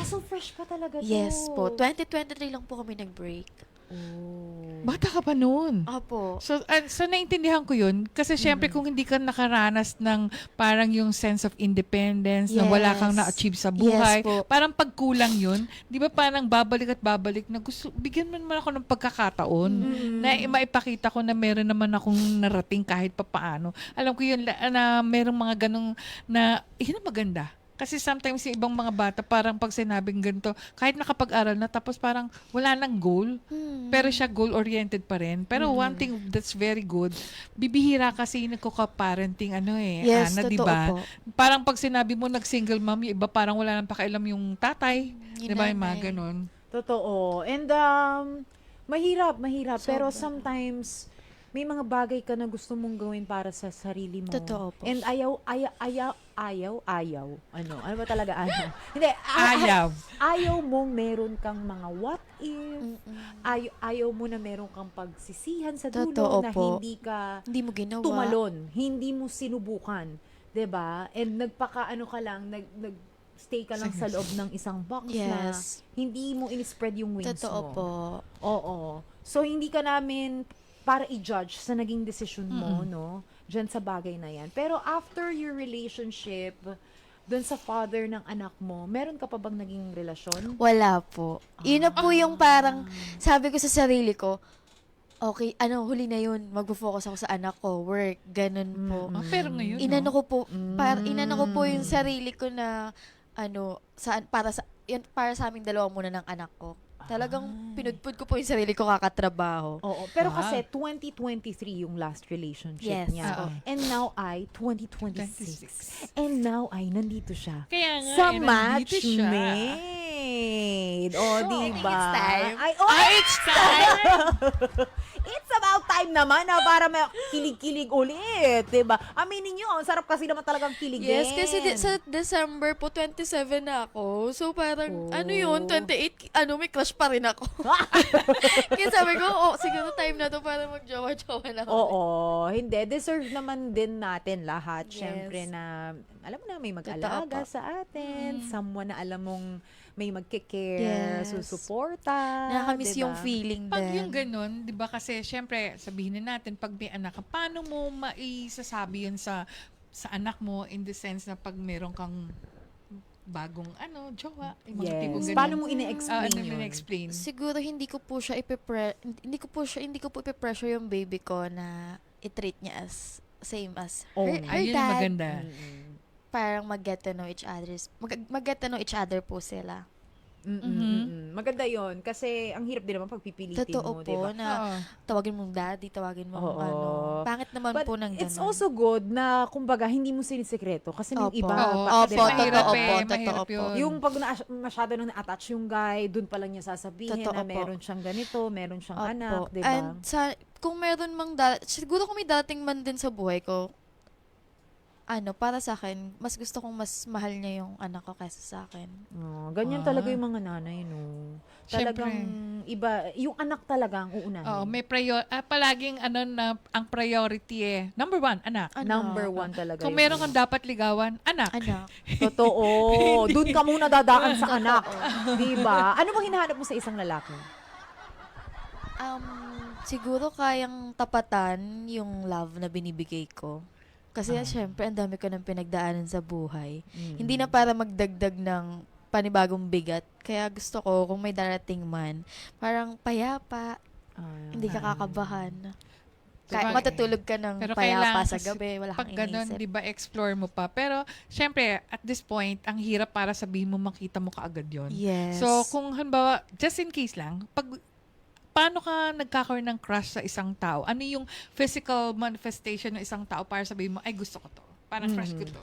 So fresh pa talaga to. Yes po. 2023 lang po kami nag-break. Oh. bata ka pa noon. Opo. So naintindihan ko yun. Kasi syempre kung hindi ka nakaranas ng parang yung sense of independence, na wala kang Yes. na-achieve sa buhay, Yes po. parang pagkulang yun, di ba parang babalik at babalik na gusto, bigyan mo naman ako ng pagkakataon na maipakita ko na meron naman akong narating kahit papaano. Alam ko yun, na merong mga ganong na, yun ang maganda. Kasi sometimes yung ibang mga bata, parang pag sinabing ganito, kahit nakapag-aral na, tapos parang wala nang goal, pero siya goal-oriented pa rin. Pero one thing that's very good, bibihira kasi yung nagko-parenting, Yes, Ana, di totoo ba? po. Parang pag sinabi mo nag-single mom, yung iba parang wala nang pakialam yung tatay. Yung Di ba? Yung mga nanay. ganon. Totoo. And mahirap. Pero Sobra. sometimes may mga bagay ka na gusto mong gawin para sa sarili mo. Totoo po. And ayaw. Ano ba talaga ayaw? Hindi, Ayaw. ayaw mong meron kang mga what if. Ayaw mo na meron kang pagsisihan sa dulo Totoo na po. hindi ka Hindi mo ginawa. tumalon, hindi mo sinubukan, 'di ba? And nagpakaano ka lang, stay ka lang sa loob ng isang box na Yes. hindi mo in-spread yung wings Totoo mo. po. Oo. So hindi ka namin para i-judge sa naging decision mo, no? Diyan sa bagay na 'yan. Pero after your relationship doon sa father ng anak mo, meron ka pa bang naging relasyon? Wala po. Yun na po yung parang, sabi ko sa sarili ko, okay, huli na yun, magpo-focus ako sa anak ko, work, ganun po. Pero ngayon, Inano ko po, inano ko po yung sarili ko na, para sa aming dalawa muna ng anak ko. Talagang pinudpud ko po yung sarili ko kakatrabaho. Oo. Pero Wow. kasi 2023 yung last relationship Yes. niya. Oo. And now ay 2026. And now ay nandito siya. Kaya nga, Sa nandito siya. matchmade. O, I di think ba? it's time. Ay, It's time! It's about time naman na para kilig-kilig ulit, 'di ba? Aminin niyo, ang sarap kasi naman talagang kiligin. Yes, kasi sa December po, 27 na ako. So, parang, Oh. yun, 28, may crush pa rin ako. Kaya sabi ko, siguro time na to para mag-jowa-jowa na ako. Oo, hindi. Deserve naman din natin lahat. Yes. Siyempre na, alam mo na, may mag-alaga Totoo po. sa atin. Someone na alam mong may magkikare, Yes. susuporta. Nakakamiss diba? yung feeling Pag din. yung ganun, di ba kasi syempre, sabihin na natin, pag may anak ka, paano mo maisasabi yun sa anak mo in the sense na pag meron kang bagong jowa, yung mga tipong Yes. ganun. Paano mo ine-explain ano yun? ina-explain? Siguro hindi ko po ipe-pressure yung baby ko na i-treat niya as same as Oh, her Ayun yung dad. maganda. Parang mag-get to know each other po sila. Maganda yon kasi ang hirap din naman pagpipilitin Totoo mo, po diba? na Oo. tawagin mong daddy, tawagin mong Oo. Pangit naman But po ng ganun. it's also good na, kumbaga, hindi mo sinisekreto. Kasi yung Opo. iba, Oo. diba? Mahirap totoo eh, po, mahirap totoo po. yun. Yung pag masyado nang na-attach yung guy, dun pa lang niya sasabihin Totoo na po. meron siyang ganito, meron siyang Opo. anak, di ba? And kung meron siguro kung may dating man din sa buhay ko, para sa akin, mas gusto kong mas mahal niya yung anak ko kaysa sa akin. Ganyan talaga yung mga nanay, no? Talagang iba, yung anak talaga ang uunahin. Oo, may palaging ang priority Number 1, anak. Number one talaga Kung yun. meron kang dapat ligawan, anak. Anak. Totoo. Doon ka muna dadaan sa anak. Di ba? Ano bang hinahanap mo sa isang lalaki? Siguro kayang tapatan yung love na binibigay ko. Kasi syempre, ang dami ko ng pinagdaanan sa buhay. Hindi na para magdagdag ng panibagong bigat. Kaya gusto ko, kung may darating man, parang payapa, hindi ka kakabahan. Kahit Sabagay. matutulog ka ng Pero payapa kailangan sa kasi gabi, wala Pag kang ganun, iniisip. di ba, explore mo pa. Pero, syempre, at this point, ang hirap para sabihin mo, makita mo kaagad yon. Yes. So, kung halimbawa, just in case lang, paano ka nagkakaroon ng crush sa isang tao? Ano yung physical manifestation ng isang tao para sabihin mo, ay, gusto ko to. Parang crush ko to.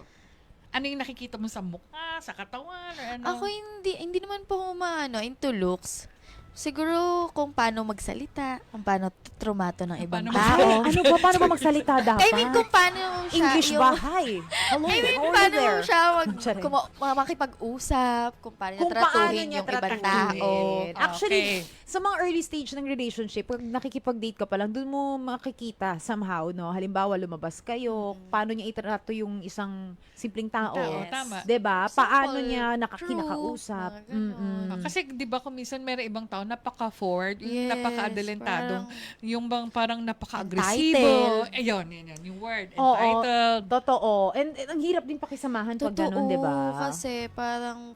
Ano yung nakikita mo sa mukha, sa katawan, or ano? Ako hindi naman po ako into looks. Siguro kung paano magsalita, kung paano trumato ng ibang paano tao. Ano ba? Paano ba magsalita dapat? I mean, kung paano siya English yung... ba? Hi. Hello, I mean, how are you paano there? siya Charing. makipag-usap, kung paano niya Kung paano tratuhin niya yung ibang tratuhin. tao. Actually, Okay. sa mga early stage ng relationship, pag nakikipag-date ka pa lang, dun mo makikita somehow, no? Halimbawa, lumabas kayo, paano niya itrato yung isang simpleng tao. Tao, Yes. tama. 'Di ba? Simple, Paano niya true, kinakausap. mga ganon. Kasi, di ba, kung minsan may ibang tao, napaka-forward, yung Yes, napaka-adelantado, parang- yung bang parang napaka-agresibo. Entitled. Ayun, yung word. Oo. Entitled. Totoo. And ang hirap din pakisamahan pag ganun, 'di ba? Kasi parang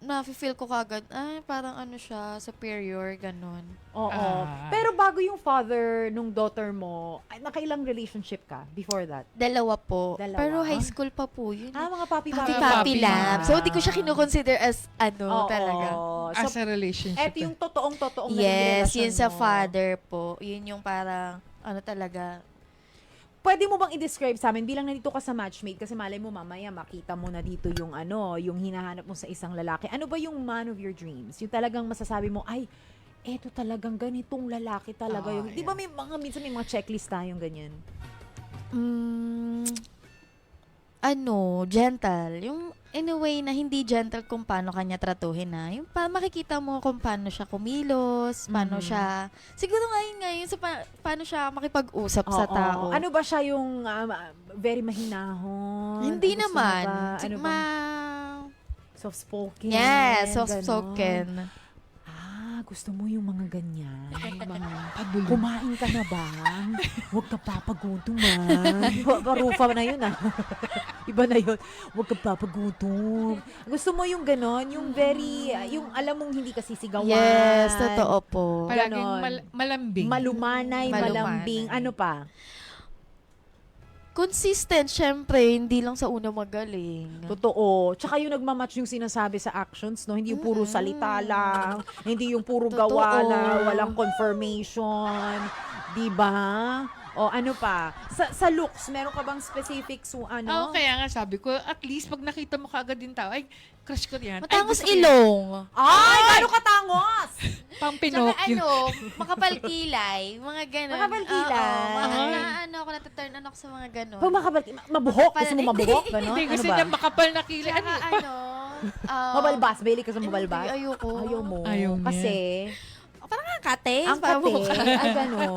na-feel ko kagad, parang ano siya, superior, ganon. Oo. Ah. Pero bago yung father nung daughter mo, ay, nakailang relationship ka before that? Dalawa po. Dalawa? Pero high school pa po yun. Mga papi Papi-papi lang. So, di ko siya kinukonsider as Oo. talaga. So, As a relationship. eto yung totoong naging Yes, relasyon yun sa mo. father po. Yun yung parang, talaga. Pwede mo bang i-describe sa amin bilang nandito ka sa matchmate kasi malay mo mamaya makita mo na dito yung yung hinahanap mo sa isang lalaki. Ano ba yung man of your dreams? Yung talagang masasabi mo, ay, eto talagang ganitong lalaki talaga Oo, yung. Di ba may minsan may mga checklist tayong ganyan? Gentle. Yung in a way na hindi gentle kung paano kanya tratuhin na. Yung makikita mo kung paano siya kumilos, paano siya, siguro ngayon sa paano siya makipag-usap sa Oo. tao. Ano ba siya yung very mahinahon? Hindi Gusto mo naman. ba? Ano ba? Soft-spoken? Yes, ganon. soft-spoken. Gusto mo yung mga ganyan? mga pabulong. Kumain ka na ba? Huwag ka papagutom, Parufa na yun, Iba na yun. Huwag ka papagutom. Gusto mo yung ganon? Yung very, yung alam mong hindi ka sisigawan. Yes, totoo po. Palaging Ganon. malambing. Malumanay, malambing. Malumanay. Ano pa? Consistent, syempre, hindi lang sa una magaling. Totoo. Tsaka yung nagmamatch yung sinasabi sa actions, no? Hindi yung puro salita lang. Hindi yung puro gawa Totoo. lang. Walang confirmation. Diba? O ano pa? Sa looks, meron ka bang specifics Kaya nga sabi ko, at least pag nakita mo kaagad din tao, ay, crush ko yan. Ay, Matangos gusto ko yan. ilong. Ay, gano'n katangos! Pang Tsaka Pinocchio. makapal kilay. Mga ganun. Makapal kilay. Oo, mga Ay. ako, nataturn on ako sa mga ganun. Pag mabuhok, gusto mo mabuhok? Gano'n? Hindi, Ano gusto ba? niya makapal na kilay. Tsaka Mabalbas? Bailey ka sa mabalbas? Hindi, ayoko. Ayaw mo. Ayaw niya. Kasi, Parang ang kate. ang kate, ay gano'n.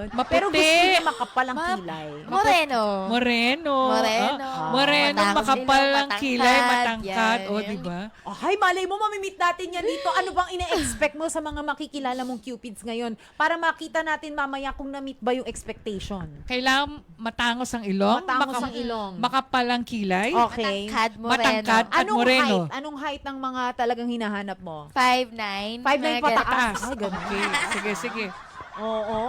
Maputi. Pero gusto niya makapal ang kilay. Moreno. Moreno. Moreno. Ah, moreno, Matangos makapal ilong, ang kilay, matangkad. matangkad. Yan, O, yan. diba? Ay, malay mo, mamimit natin yan dito. Ano bang ina-expect mo sa mga makikilala mong Cupids ngayon? Para makita natin mamaya kung na-meet ba yung expectation. Kailangan matangos ang ilong. Matangos ang ilong. Makapal ang kilay. Okay. Matangkad, moreno. Matangkad. At Anong moreno. height? Anong height ng mga talagang hinahanap mo? 5'9". 5'9" mga pataas. Taas. Ay, ganun. Okay. Sige, sige. Oo.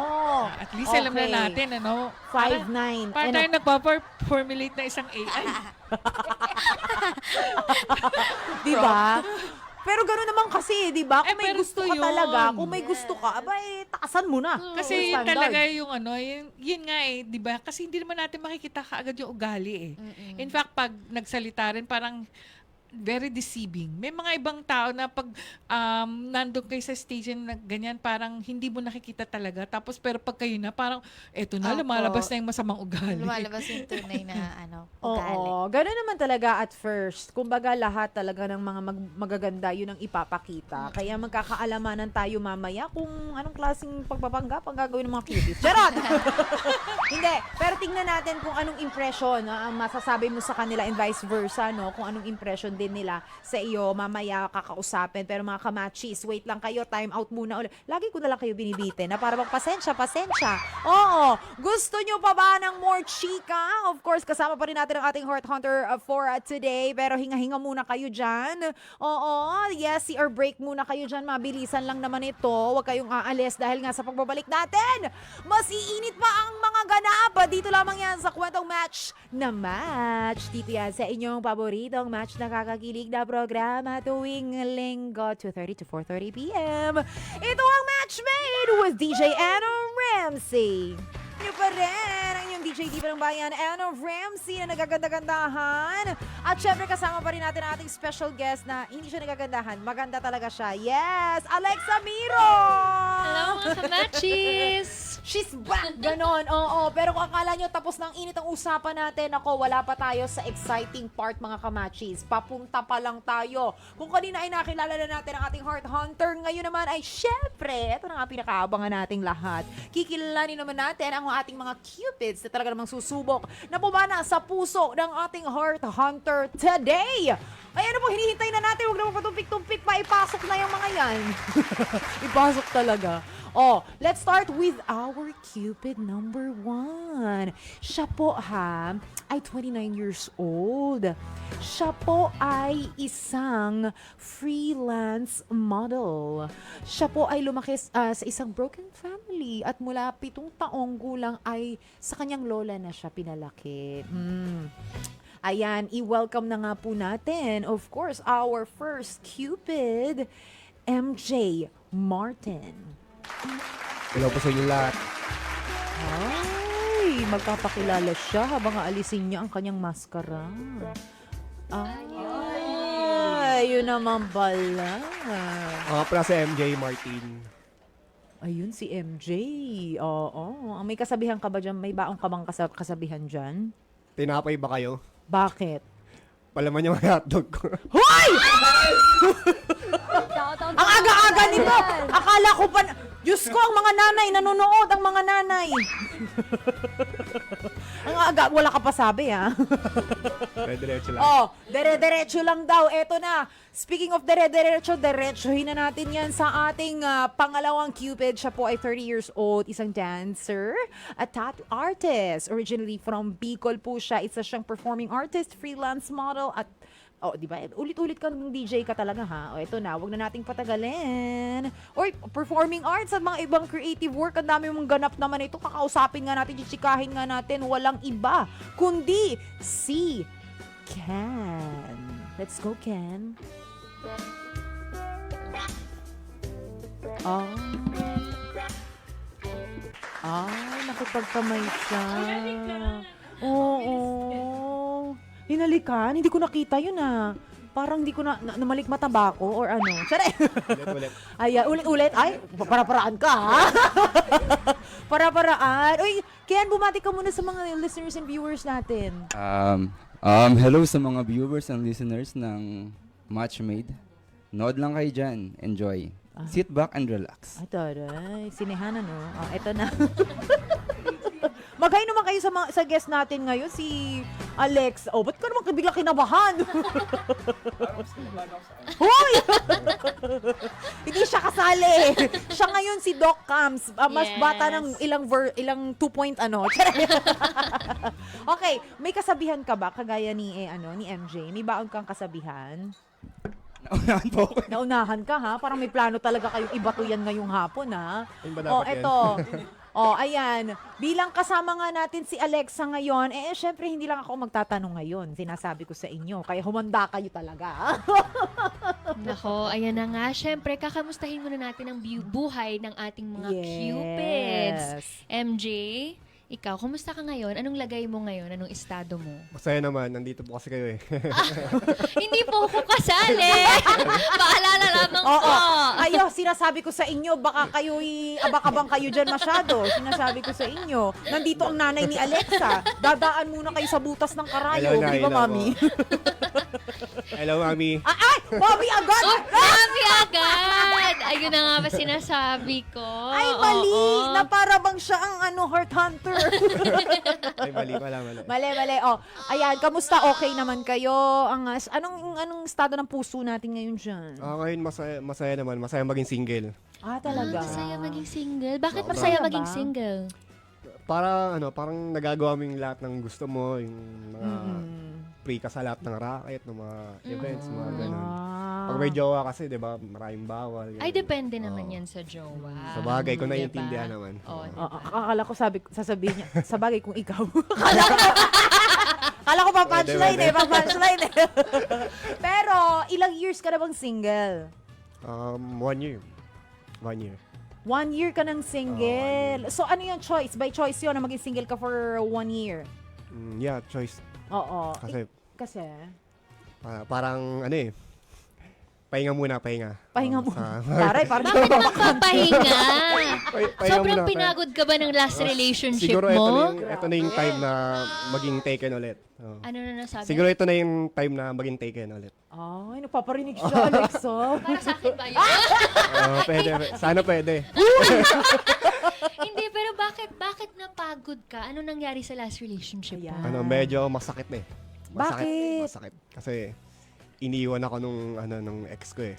At least alam na Okay. natin, ano? 5'9". Para tayo nagpa-formulate na isang AI. Di ba? Pero gano'n naman kasi, di ba? Kung Eh, may pero gusto gusto ka yun. talaga, kung may gusto ka, aba, taasan mo na. Kasi yun Standard. talaga yung ano, yun nga di ba? Kasi hindi naman natin makikita kaagad yung ugali In fact, pag nagsalita rin, parang very deceiving. May mga ibang tao na pag nandun kayo sa stage na ganyan, parang hindi mo nakikita talaga. Tapos pero pag kayo na, parang eto na, Opo. lumalabas na yung masamang ugali. Lumalabas yung tunay na ugali. Oo, gano'n naman talaga at first. Kumbaga lahat talaga ng mga magaganda, yun ang ipapakita. Kaya magkakaalamanan tayo mamaya kung anong klaseng pagpapanggap ang gagawin ng mga cuties. Charot! Hindi, pero tingnan natin kung anong impression ang masasabi mo sa kanila and vice versa, no? Kung anong impression din sasabihin nila sa iyo, mamaya kakausapin. Pero mga kamachis, wait lang kayo, time out muna ulit. Lagi ko na lang kayo binibitin na para magpasensya, pasensya. Oo, gusto nyo pa ba ng more chika? Of course, kasama pa rin natin ang ating Heart Hunter for today. Pero hinga-hinga muna kayo dyan. Oo, yes, or break muna kayo dyan. Mabilisan lang naman ito. Huwag kayong aalis dahil nga sa pagbabalik natin, mas iinit pa ang mga ganap. Dito lamang yan sa Kwentong Match na Match. Dito yan sa inyong paboritong match na kakakilig na programa tuwing linggo 2:30 to 4:30 p.m. Ito ang Match Made with DJ Anno Ramsey. Nyo pa rin ang inyong DJ Diva ng Bayan, Anno Ramsey, na nagaganda-gandahan. At syempre kasama pa rin natin ang ating special guest na hindi siya nagagandahan. Maganda talaga siya. Yes! Alexa Miro! Hello mga kamachis! She's back! Ganon, oo. Pero kung akala nyo tapos ng init ang usapan natin, ako, wala pa tayo sa exciting part, mga kamachis. Papunta pa lang tayo. Kung kanina ay nakilala na natin ang ating Heart Hunter, ngayon naman ay syempre, ito na nga pinakaabangan nating lahat. Kikilalanin naman natin ang ating mga cupids na talaga namang susubok na pumana sa puso ng ating Heart Hunter today. Ay, ano po, hinihintay na natin. Huwag naman patumpik-tumpik pa. Ipasok na yung mga yan. Ipasok talaga. Oh, let's start with our Cupid number 1. Siya po ay 29 years old. Siya po ay isang freelance model. Siya po ay lumaki sa isang broken family at mula 7 taong gulang ay sa kanyang lola na siya pinalaki. Ayan, i-welcome na nga po natin, of course, our first Cupid, MJ Martin. Hello po sa inyo lahat. Ay, magpapakilala siya habang aalisin niya ang kanyang maskara. Ay, yun naman pala. Pala si MJ Martin. Ayun, si MJ. Oo. May kasabihan ka ba dyan? May baong ka bang kasabihan dyan? Tinapay ba kayo? Bakit? Palaman yung hotdog ko. Hoy! Ang aga-aga nito! Akala ko pa... Diyos ko, ang mga nanay, nanonood ang mga nanay. Ang aga, wala ka pa sabi, ha? Diretso lang. Oh, dere-derecho lang daw. Eto na. Speaking of dere-derecho, diretsohin na natin yan sa ating pangalawang Cupid. Siya po ay 30 years old, isang dancer, a tattoo artist. Originally from Bicol po siya. Isa siyang performing artist, freelance model, at di ba? Ulit-ulit ka ng DJ ka talaga, ha? O, ito na. Huwag na nating patagalin. Or, performing arts at mga ibang creative work. Ang dami mong ganap naman ito. Kakausapin nga natin, chichikahin nga natin. Walang iba, kundi si Ken. Let's go, Ken. Nakipagkamay siya. Oo. Hinalikan? Hindi ko nakita yun, Parang hindi ko namalikmata ba ako or ano. Sorry. Ulit. Ay, ulit-ulit. Ay, para-paraan ka, ha? Para-paraan. Uy, Ken, bumati ka muna sa mga listeners and viewers natin. Hello sa mga viewers and listeners ng Match Made. Nood lang kayo dyan. Enjoy. Sit back and relax. Ay, taray. Sinehanan, eto na. Mag-hi naman kayo sa guest natin ngayon, si Alex. Oh, ba't ka naman bigla kinabahan? Hoy! Hindi siya kasali. Siya ngayon si Doc Cams. Mas Yes. bata ng ilang 2 point ano. Okay, may kasabihan ka ba kagaya ni MJ? May baon kang kasabihan? Naunahan po ako. Naunahan ka, ha? Parang may plano talaga kayong ibato yan ngayong hapon, ha? Ayun ba dapat yan? Eto. Ayan. Bilang kasama nga natin si Alexa ngayon, syempre hindi lang ako magtatanong ngayon. Sinasabi ko sa inyo. Kaya humanda kayo talaga. Nako, ayan na nga. Syempre, kakamustahin muna natin ang buhay ng ating mga Cupids. MJ, ikaw, kumusta ka ngayon? Anong lagay mo ngayon? Anong estado mo? Masaya naman. Nandito po kasi kayo eh. Hindi po ako kasali! Paalala lamang po! Ayo, sinasabi ko sa inyo, baka kayo'y abak-abang kayo dyan masyado. Sinasabi ko sa inyo. Nandito ang nanay ni Alexa. Dadaan muna kayo sa butas ng karayo. Hello, Di ba, hello Mami? Hello, Mami. Ay! Mami, agad! Sabi agad! Ayun na nga ba sinasabi ko? Ay, mali! Oo. na para bang siya ang heart hunter. Ay, mali. Mali. Oh, ayan, kamusta? Okay naman kayo? Anong estado ng puso natin ngayon dyan? Ngayon, masaya naman. Masaya maging single. Talaga. Masaya maging single. Bakit Sobra. masaya Masaya maging ba? single? Parang nagagawa mo yung lahat ng gusto mo, yung mga free ka sa lahat ng racket, ng mga events, mga ganun. Pag may jowa kasi, di ba, maraming bawal. Ay, ganun. depende naman Oo. yan sa jowa. Sa bagay ko Diba? naiintindihan naman. Oo, Akala ko sasabihin niya, sa bagay kung ikaw. Akala ko pa-punchline Pwede. pa-punchline eh. Pero, ilang years ka na bang single? 1 year. 1 year. 1 year ka ng single. So, ano yung choice? By choice yun na maging single ka for 1 year? Yeah, choice. Oo. Kasi, Kasi, parang, pahinga muna. pahinga mo. Sa- Taray, parang Bakit magpapahinga? pahinga Sobrang muna, pinagod ka ba ng last relationship siguro mo? ito na yung time na maging taken ulit. Oo. Ano na nasabi? Siguro ito na yung time na maging taken ulit. Ay, nagpaparinig siya, Alexa. Para sa akin ba yun? Pwede. Sana pwede. Hindi, pero bakit napagod ka? Ano nangyari sa last relationship mo? Ayan. Medyo masakit Bakit? Masakit. Kasi, iniwan ako nung ex ko eh.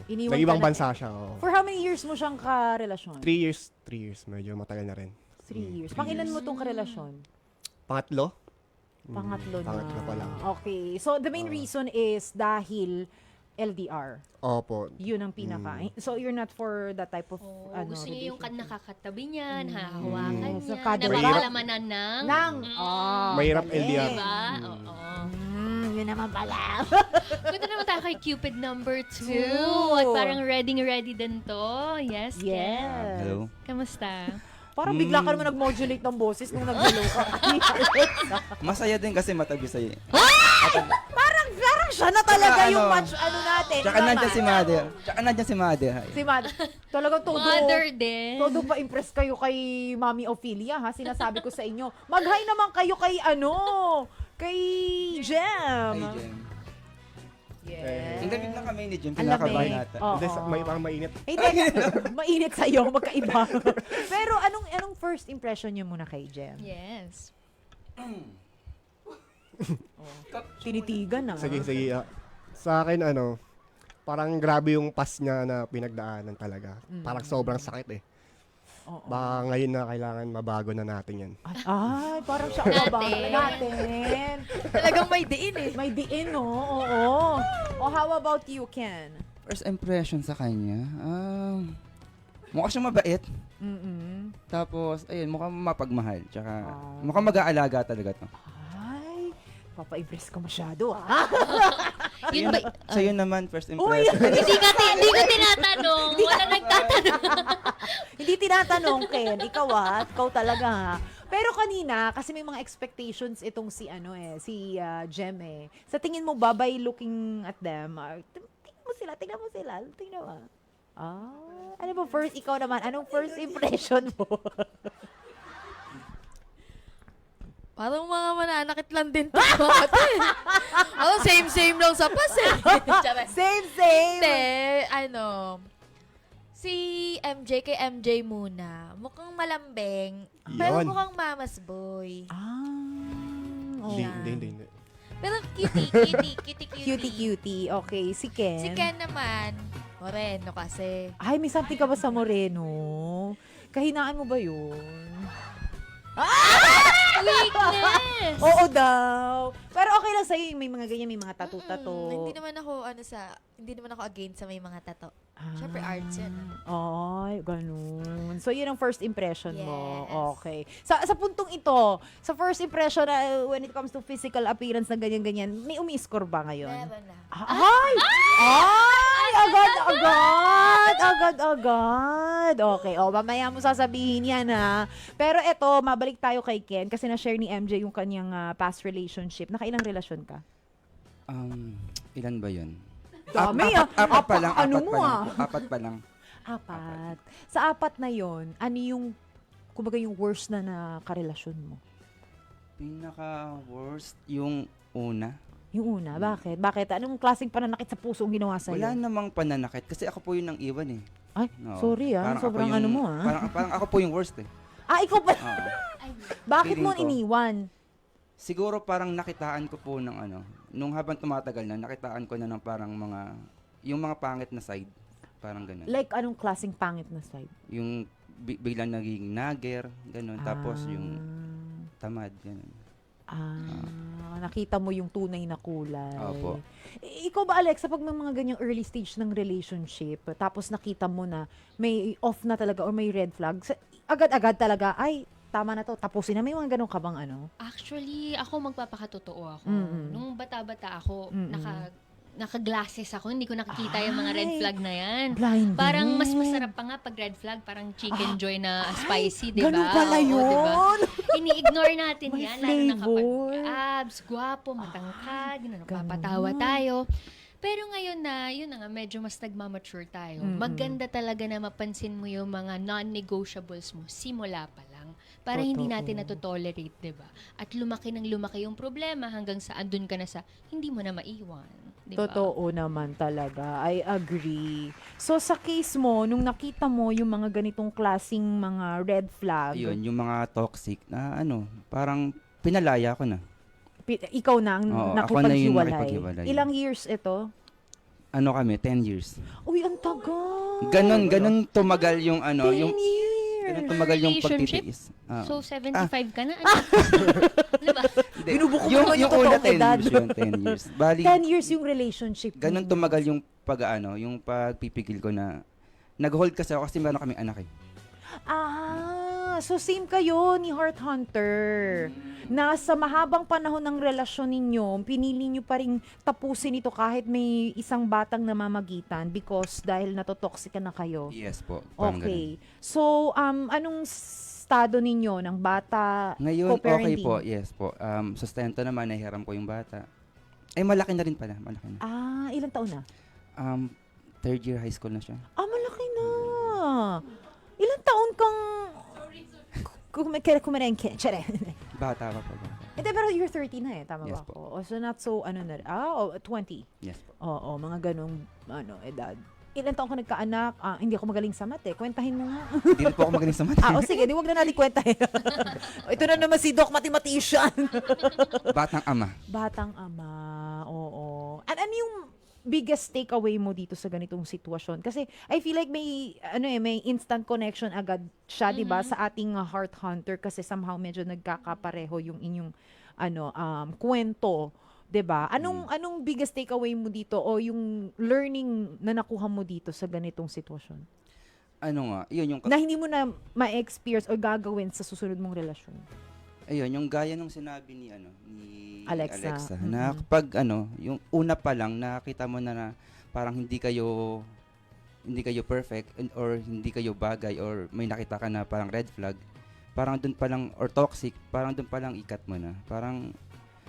Iniwan Nag-ibang ka na- bansa siya. Oo. For how many years mo siyang karelasyon? 3 years. 3 years. Medyo matagal na rin. 3 years. 3 Pangilan mo tong karelasyon? Pangatlo? Pangatlo na. Pangatlo pa lang. Okay. So, the main reason is dahil LDR. Opo. Yun ang pinaka. So, you're not for that type of, Oh, ano, gusto niya yung relationship. nakakatabi niya, nahahawakan Yes, niya, kada- nababalaman ng... Nang! Mahirap galing. LDR. Diba? Oo. Yun naman pala. Punta naman tayo kay Cupid number 2. Two. At parang ready din to. Yes, Ken? Yes. Hello. Kamusta? Parang bigla ka naman nag-modulate ng boses nung nag-hello ka. Masaya din kasi matabi sa'yo. parang siya na talaga Tsaka yung ano, match, natin. Tsaka nandiyan si Mother. Si Mad. Talagang todo. Mother din. Todo pa impress kayo kay Mami Ophelia, ha? Sinasabi ko sa inyo. Mag-hi naman kayo kay kay Jem. Hey, Jem. Yes. Interview na kami ni Jem. Ang Kinakabahan lamig. nata. Oo. Hindi, parang mainit. Hindi, mainit sa'yo, magkaiba. Pero anong first impression niyo muna kay Jem? Yes. Tinitigan na. Sige. Sa akin, parang grabe yung past niya na pinagdaanan talaga. Parang sobrang sakit eh. Oo. Baka ngayon na kailangan mabago na natin yan. Ay, parang siya ang babae Natin. natin. Talagang may diin eh. May diin, no? Oo. O, how about you, Ken? First impression sa kanya, mukha siyang mabait. Mm-mm. Tapos, ayun, mukhang mapagmahal. Tsaka, Ah. mukhang mag-aalaga talaga to. Ay, papa-impress ka masyado, ah. Yun ba? Sa'yo naman, first Uy! impression. Hindi ka tinatanong. Wala nagtatanong. Hindi tinatanong, Ken. Ikaw talaga, ha? Pero kanina, kasi may mga expectations itong si Jem eh. Sa tingin mo ba, by looking at them, tingnan mo sila. Ano ba first, ikaw naman, anong first impression mo? Parang mga mananakit lang din to. Same lang sa pas eh. Charot. Same. Hindi, si MJ kay MJ muna. Mukhang malambing, pero Yun. mukhang mama's boy. Hindi. Pero Cutie. Okay, si Ken. Si Ken naman, moreno kasi. Ay, may something ka ba sa Moreno? Kahinaan mo ba yun? Weakness. Oo daw. Pero okay lang sa'yo yung may mga ganyan, may mga tattoo-tattoo. Hindi naman ako against sa may mga tato. Syempre arts yan. Ay, ganun. So, yun ang first impression mo. Yes. Okay. Sa puntong ito, sa first impression na when it comes to physical appearance na ganyan-ganyan, may umi-score ba ngayon? Meron na. Ay! Agad! Okay, mamaya mo sasabihin yan, ha? Pero eto, mabalik tayo kay Ken kasi na-share ni MJ yung kanyang past relationship. Nakailang relasyon ka? Ilan ba yun? Dami, Apat pa lang. Ano Apat mo, pa lang. ah? Apat pa lang. Apat. Sa apat na yon, ano yung, kumbaga yung worst na karelasyon mo? Pinaka-worst, yung una. Yung una, bakit? Anong klaseng pananakit sa puso ang ginawa sa'yo? Wala namang pananakit kasi ako po yung nang iwan eh. Ay, Oo. sorry Parang ako sobrang yung- ano mo ah. Parang ako po yung worst eh. Ikaw pa. Oo. Bakit mo Feeling ko. iniwan? Siguro parang nakitaan ko po ng ano, nung habang tumatagal na, nakitaan ko na ng parang yung mga pangit na side. Parang ganun. Like, anong klaseng pangit na side? Yung biglang naging nagger, ganun. Tapos yung tamad, ganun. Nakita mo yung tunay na kulay. Opo. Ikaw ba, Alexa, pag may mga ganyang early stage ng relationship, tapos nakita mo na may off na talaga or may red flag, agad-agad talaga, ay, tama na to, tapusin na. May mga ganun ka bang ano? Actually, ako magpapakatotoo ako. Mm-mm. Nung bata-bata ako, Mm-mm. naka-glasses ako, hindi ko nakikita yung mga red Ay, flag na yan. Blind Parang date. mas masarap pa nga pag red flag, parang chicken joy na spicy, di ba? Ganun pala Oo, yun. diba? Ini-ignore natin May yan, lalo na kapag flavor. abs, gwapo, matangkad, napapatawa tayo. Pero ngayon na, yun na nga, medyo mas nagmamature tayo. Maganda talaga na mapansin mo yung mga non-negotiables mo simula pa lang. Para hindi Totoo. natin na-tolerate, di ba? At lumaki ng lumaki yung problema hanggang sa andun ka na sa hindi mo na maiwan. Di ba? Totoo naman talaga. I agree. So, sa case mo, nung nakita mo yung mga ganitong klasing mga red flag, Ayun, yung mga toxic na ano, parang pinalaya ko na. ikaw na ang Oo, ako na yung nakipaghiwalay. nakipaghiwalay. Ilang years ito? Ano kami, 10 years. Uy, ang tagal. Ganun tumagal yung ano, 10 yung years. ganun tumagal yung Relationship? pagtitiis. Ah. So, 75 ka na? Ano? Diba? Hindi. Binubuko mo yung naman yung una totoong 10 edad. years yun, 10 years. Bali, 10 years yung relationship. ganun ninyo. tumagal yung yung pagpipigil ko na nag-hold kasi ako kasi meron kaming anak eh. So same kayo ni Heart Hunter. Nasa mahabang panahon ng relasyon ninyo, pinili nyo pa rin tapusin ito kahit may isang batang namamagitan because dahil natotoxic na kayo. Yes po. Parang Okay. So, anong estado ninyo ng bata? ganun. Ngayon, okay co-parenting? po. Yes po. Sustento naman, nahiram ko yung bata. Malaki na rin pala. Malaki na. Ilang taon na? Third year high school na siya. Malaki na. Ilang taon kang kumarengke? Tsare. Bata pa po. Bata. Hindi, pero you're 30 na eh. Tama Yes ba po. ako? So, not so, 20. Yes po. Oo, mga ganong, edad. Ilan taon ka nagkaanak? Hindi ako magaling sa math eh. Kwentahin mo nga. Hindi rin po ako magaling sa math. Sige, di wag na natin kwentahin. Ito na naman si Doc Mathematician. Batang ama. Batang ama, oo. Ano yung biggest takeaway mo dito sa ganitong sitwasyon? Kasi I feel like may instant connection agad siya, 'di ba, sa ating Heart Hunter kasi somehow medyo nagkakapareho yung inyong kwento, 'di ba? Anong biggest takeaway mo dito o yung learning na nakuha mo dito sa ganitong sitwasyon? Ano nga, yun yung Na hindi mo na ma-experience o gagawin sa susunod mong relasyon. ayun, yung gaya nung sinabi ni Alexa. na pag yung una pa lang nakita mo na parang hindi kayo perfect or hindi kayo bagay or may nakita ka na parang red flag, parang doon pa lang or toxic, parang doon pa lang ikat mo na. Parang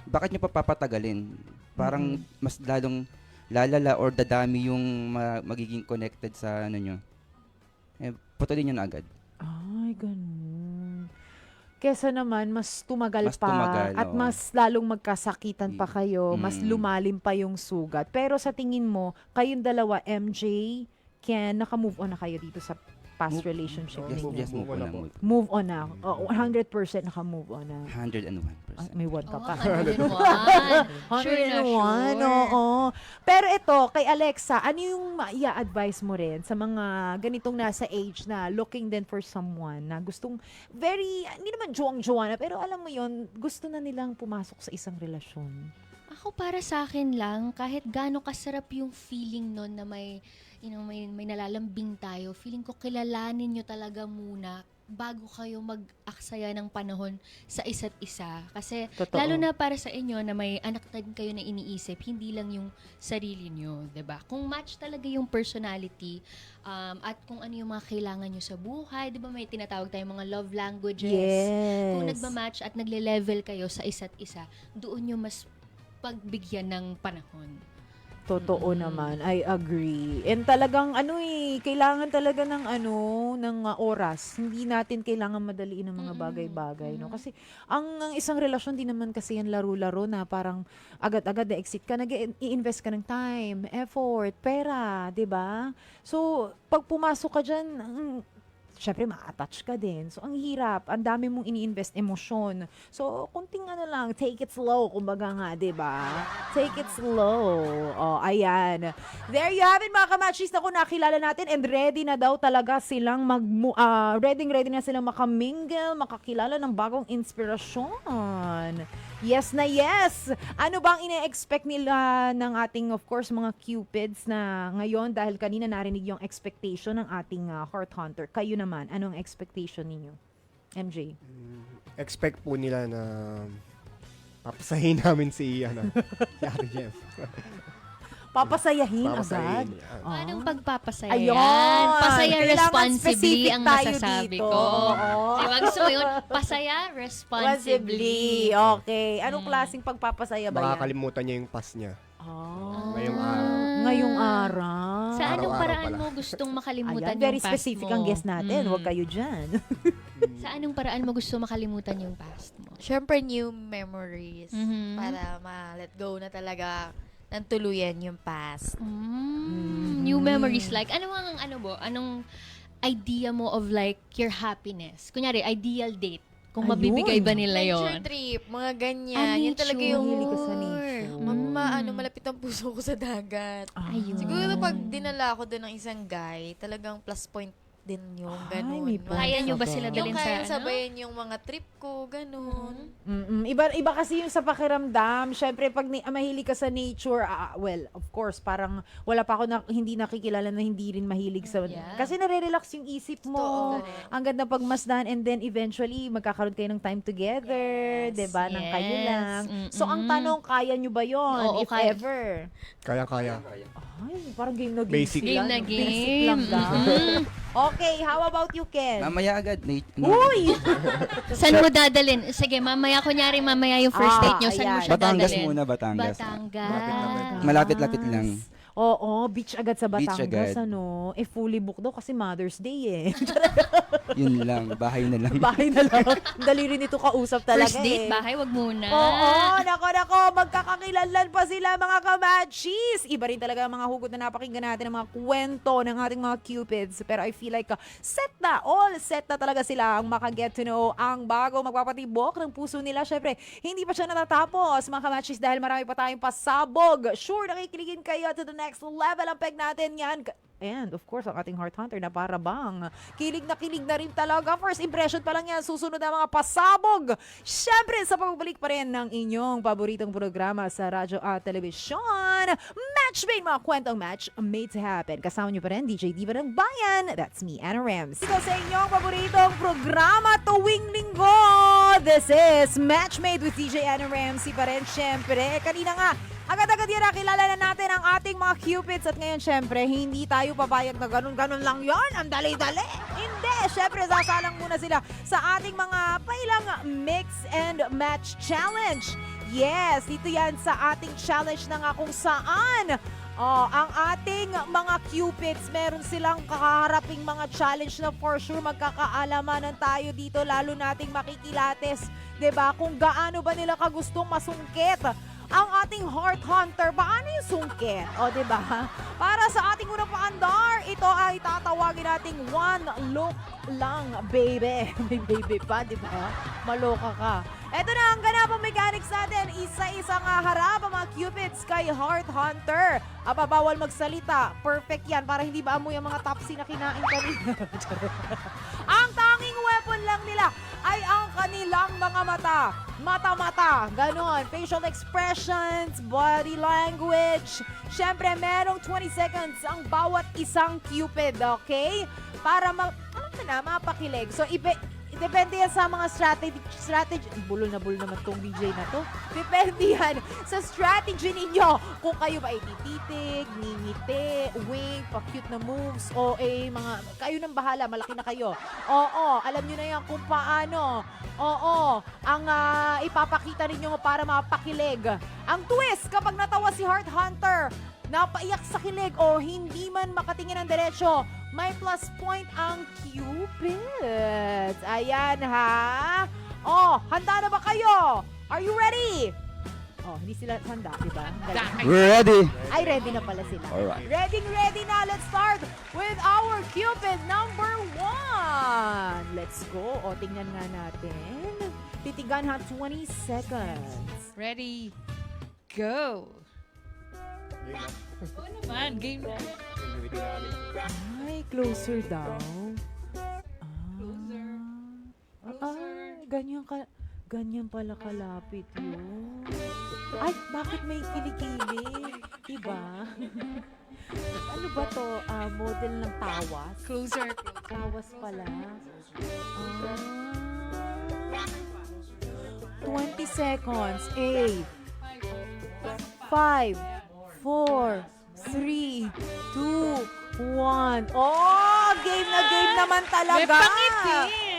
bakit nyo pa papatagalin? Parang mas lalong lalala or dadami yung magiging connected sa nyo. Putulin nyo na agad. Ay, ganun. Kesa naman, mas tumagal Mas pa tumagal, at oo. mas lalong magkasakitan pa kayo, mas Mm. lumalim pa yung sugat. Pero sa tingin mo, kayong dalawa, MJ, Ken, naka-move on na kayo dito sa past relationship Yes, ninyo? yes, move on na. po. Move on na. 100% naka-move on na. 101%. May one ka Oo, pa. 101. Sure na 101, sure. oo. Pero ito, kay Alexa, ano yung i-advise mo rin sa mga ganitong nasa age na looking din for someone na gustong hindi naman juwang-juwa na, pero alam mo yon gusto na nilang pumasok sa isang relasyon. Ako para sa akin lang, kahit gaano kasarap yung feeling nun na may nalalambing tayo, feeling ko kilalanin nyo talaga muna bago kayo mag-aksaya ng panahon sa isa't isa. Kasi Totoo. lalo na para sa inyo na may anak din kayo na iniisip, hindi lang yung sarili nyo, 'di ba? Kung match talaga yung personality at kung ano yung mga kailangan nyo sa buhay, 'di ba may tinatawag tayong mga love languages. Yes. Kung nagma-match at nagle-level kayo sa isa't isa, doon nyo mas pagbigyan ng panahon. Totoo naman. I agree. And talagang kailangan talaga ng oras. Hindi natin kailangan madaliin ang mga bagay-bagay, no? Kasi ang isang relasyon din naman kasi yan laro-laro na parang agad-agad na-exit ka, nag-i-invest ka ng time, effort, pera, 'di ba? So, pag pumasok ka diyan, syempre ma-attach ka din. So, ang hirap. Ang dami mong ini-invest emosyon. So, kunting lang, take it slow, kumbaga nga, di ba? Take it slow. Oh, ayan. There you have it, mga kamachis na kung nakilala natin and ready na daw talaga silang ready na silang makamingle, makakilala ng bagong inspirasyon. Yes na yes! Ano bang ine-expect nila ng ating, of course, mga cupids na ngayon dahil kanina narinig yung expectation ng ating heart hunter. Kayo naman, anong expectation ninyo? MJ? Expect po nila na papasahin namin si Ate Jem. Papasayahin agad? Papasahin, yan. Anong pagpapasaya Ayun! yan? Pasaya Kailangan responsibly specific ang tayo masasabi dito. ko. Oo. Diba? Gusto mo yun? Pasaya responsibly. Okay. Anong klaseng pagpapasaya ba yan? Makakalimutan niya yung past niya. Ngayong Ah. araw. Ngayong araw. Sa anong Araw-araw paraan pala. mo gustong makalimutan Ayan, yung very past specific mo? ang guest natin. Mm. Huwag kayo dyan. Sa anong paraan mo gusto makalimutan yung past mo? Syempre, new memories. Mhm. Para ma-let go na talaga ng tuluyan yung past. New memories like, anong idea mo of like your happiness? Kunyari, ideal date. Kung Ayun. mabibigay ba nila Nature yon? trip, mga ganyan. Ah, Yan talaga nature. yung Mahilig ka sa nature. malapit ang puso ko sa dagat. Ayun. Siguro pag dinala ako doon ng isang guy, talagang plus point din yung Ay, ganun. may point. Kaya nyo ba sila Yung dalhin sa kaya ano? sabayan yung mga trip ko, ganun. Iba kasi yung sa pakiramdam. Syempre, pag mahilig ka sa nature, well, of course, parang wala pa ako hindi nakikilala na hindi rin mahilig sa... Yeah. Kasi nare-relax yung isip mo. Totoo. Ang ganda pagmasdan and then eventually, magkakaroon kayo ng time together. Yes. 'Di ba? Nang kayo Yes. lang. So, ang tanong, kaya nyo ba yon Oo, if kaya. ever? Kaya. Ay, parang game na game Basic. sila, Game na no? Basic lang game. daw. Okay, how about you, Ken? Mamaya agad. Uy! Saan mo dadalhin? Sige, mamaya, kunyari mamaya yung first date nyo, saan mo ayan. siya Batangas dadalhin? muna, Batangas. Batangas. Malapit-lapit lang. Oo, beach agad sa Beach Batangas, agad. ano? Fully booked daw kasi Mother's Day eh. Yun lang. Bahay na lang. Bahay na lang. Dali rin ito kausap talaga First date, eh. bahay, wag muna. Oo, nako, magkakakilanlan pa sila mga kamachis. Iba rin talaga ang mga hugot na napakinggan natin ng mga kwento ng ating mga cupids. Pero I feel like set na talaga sila ang makaget to know ang bago magpapatibok ng puso nila. Syempre, hindi pa siya natatapos mga kamachis dahil marami pa tayong pasabog. Sure, nakikiligin kayo to the next level ang peg natin yan. And of course, ang ating heart hunter na para bang kilig na rin talaga. First impression pa lang yan, susunod na mga pasabog. Siyempre, sa pagbalik pa rin ng inyong paboritong programa sa radyo at telebisyon, Matchmade, mga kwentong match made to happen. Kasama niyo pa rin, DJ Diva ng Bayan. That's me, Anna Rams. Ito sa inyong paboritong programa tuwing linggo. This is Matchmade with DJ Anna Ramsey pa rin. Siyempre, kanina nga, agad-agad yan nakilala na natin ang ating mga cupids at ngayon syempre hindi tayo papayag na ganun-ganun lang yon. Ang dali-dali. Hindi. Syempre sasalang muna sila sa ating mga pailang mix and match challenge. Yes, dito yan sa ating challenge na nga kung saan ang ating mga cupids, meron silang kakaharaping mga challenge na for sure magkakaalamanan tayo dito, lalo nating makikilates, 'di ba? Kung gaano ba nila kagustong masungkit ang ating heart hunter. Paano yung sungkit? O, diba? Para sa ating unang paandar, ito ay tatawagin nating one look lang, baby. May baby pa, diba? Maloka ka. Ito na ang ganapang mechanics natin. Isa-isa nga harap ang mga cupids kay heart hunter. Bawal magsalita. Perfect yan para hindi ba amoy ang mga tapsi na kinain kanina. Ang tanging weapon lang nila ay ang kanilang mga mata. Mata-mata, ganon. Facial expressions, body language. Syempre, merong 20 seconds ang bawat isang cupid, okay? Para mapakilig. So, depende yan sa mga strategy. Bulol naman tong DJ na to. Depende yan sa strategy ninyo. Kung kayo ba ay tititig, ngingiti, wink, pa-cute na moves, o kayo nang bahala, malaki na kayo. Oo, alam nyo na yan kung paano. Oo, ang ipapakita ninyo para mapakilig. Ang twist, kapag natawa si Heart Hunter, napaiyak sa kilig o hindi man makatingin ng diretsyo, may plus point ang Cupid. Ayan ha. Oh, handa na ba kayo? Are you ready? Oh, hindi sila handa, di ba? Galing. We're ready. Ay, ready na pala sila. Alright. Ready na. Let's start with our Cupid number 1. Let's go. O, tingnan nga natin. Titigan ha, 20 seconds. Ready, go. Oo naman, game na. Ay, closer daw. Closer. Ay, ganyan pala kalapit yun. Ay, bakit may kilikili? Diba? Ano ba to? Model ng tawas? Closer. Tawas pala. 20 seconds. 8, 5, 4, 3, 2, 1. Oh, game na game naman talaga. May pangiti.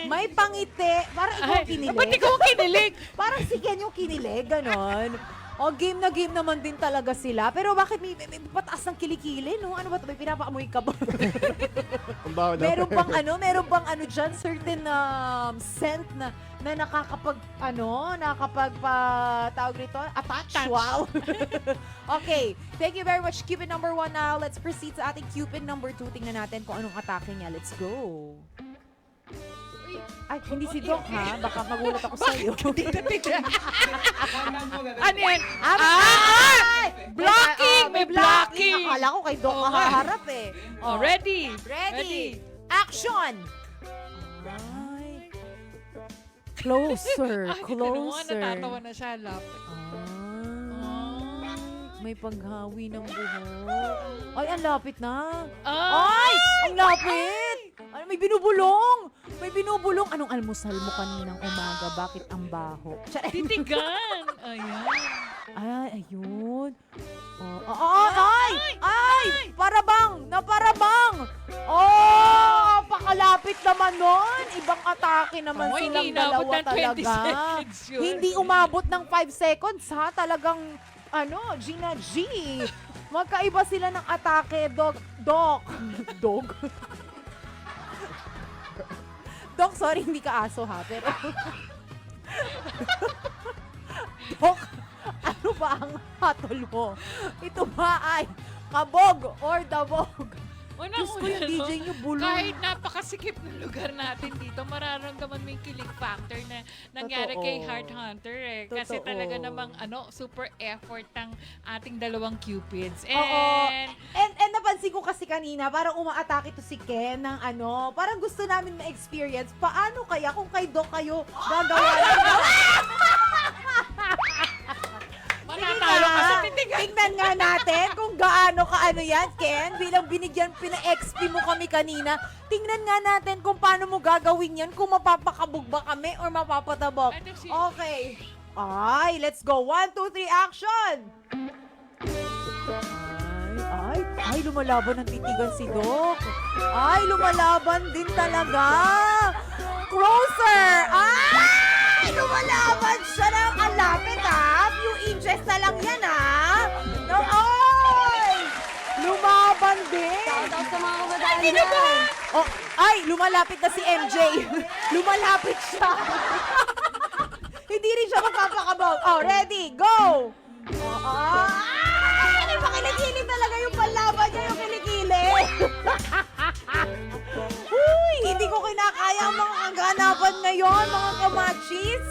May pangiti. Parang ikaw Ay, kinilig. ba't ikaw kinilig? Parang si Ken yung kinilig, ganon. O, game na game naman din talaga sila. Pero bakit may pataas ng kilikili, no? Ano ba ito? May pinapaamoy ka ba? Ang baho daw. meron bang dyan, certain scent na tawag rito, attach. Wow. Okay, thank you very much, Cupid number 1 now. Let's proceed sa ating Cupid number 2. Tingnan natin kung anong atake niya. Let's go. Ay, hindi si Doc, ha? Baka magulat ako sa'yo. Ano yan? Ay! Blocking! May blocking! Akala ko kay Doc Oo nga. makaharap eh. Oh, ready. Ready. Action! Ay. Closer. Ay, tignan mo nga, Closer. natatawa na siya. Lapit. Ay. May paghawi ng buhok. Ay, ang lapit na. Ay! Ay! Ang lapit! Ay, may binubulong! May binubulong. Anong almusal mo kaninang umaga? Bakit ang baho? Titigan. Ayan. Ay, ayun. Oh, ay! Parabang! Naparabang! Oh! Pakalapit naman nun! Ibang atake naman Oh, silang hindi inabot dalawa ng 20 talaga. seconds yun. Hindi umabot ng 5 seconds ha. Talagang, Gina G. Magkaiba sila ng atake, Dog. Dog? Dok, sorry, hindi ka aso ha, pero... Dok, ano ba ang hatol mo? Ito ba ay kabog or dabog? Diyos ko, yung DJ niyo bulong. Kahit napakasikip ng lugar natin dito, mararamdaman mo yung kilig factor na nangyari Totoo. kay Heart Hunter eh. Kasi Totoo. talaga namang super effort ng ating dalawang Cupids. Oo. And And napansin ko kasi kanina, parang umaatake to si Ken ng parang gusto namin ma-experience. Paano kaya kung kay Doc kayo gagawa manatalo ka sa titigan. Tingnan nga natin kung gaano kaano yan, Ken. Bilang pina-XP mo kami kanina. Tingnan nga natin kung paano mo gagawin yan, kung mapapakabog ba kami or mapapatabok. Okay. Ay, let's go. 1, 2, 3, action! Ay, lumalaban ng titigan si Doc. Ay, lumalaban din talaga. Closer! Ay, lumalaban siya ng alapit ha. Few inches na lang yan ha. No, ay! Lumaban din. Shoutout sa mga kabataan Sino ba? Oh, ay, lumalapit na si MJ. Lumalapit siya. Hindi rin siya magpapakabog. Oh, ready, go! Ay, makiligili talaga yung panlaban niya, yung kilikili. Uy, hindi ko kinakaya ang mga kaganapan ngayon, mga kamachis.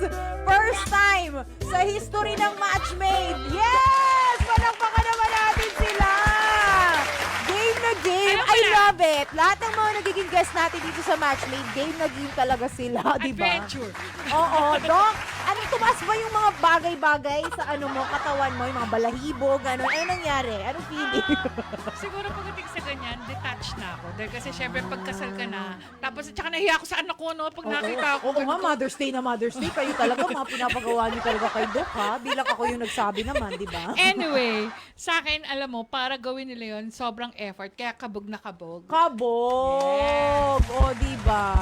First time sa history ng Matchmade. Yes! Palakpakan naman natin sila. Game na game. I love it. Lahat ng mga nagiging guest natin dito sa Matchmade, game na game talaga sila, di ba? Adventure. Oo, Doc. Ano, tumaas ba yung mga bagay-bagay sa katawan mo, yung mga balahibo, gano'n? Ano nangyari? Anong feeling? Siguro pagdating sa ganyan, detached na ako. Dahil kasi syempre pagkasal ka na, tapos tsaka nahiya ako sa anak ko, no? Pag nakita ako. Oo nga, Mother's Day na Mother's Day. Kayo talaga, mga pinapagawa niyo talaga kay Doc, ha? Bilang ako yung nagsabi naman, di ba? Anyway, sa akin, alam mo, para gawin nila yun, sobrang effort. Kaya kabog na kabog. Kabog! O, di ba?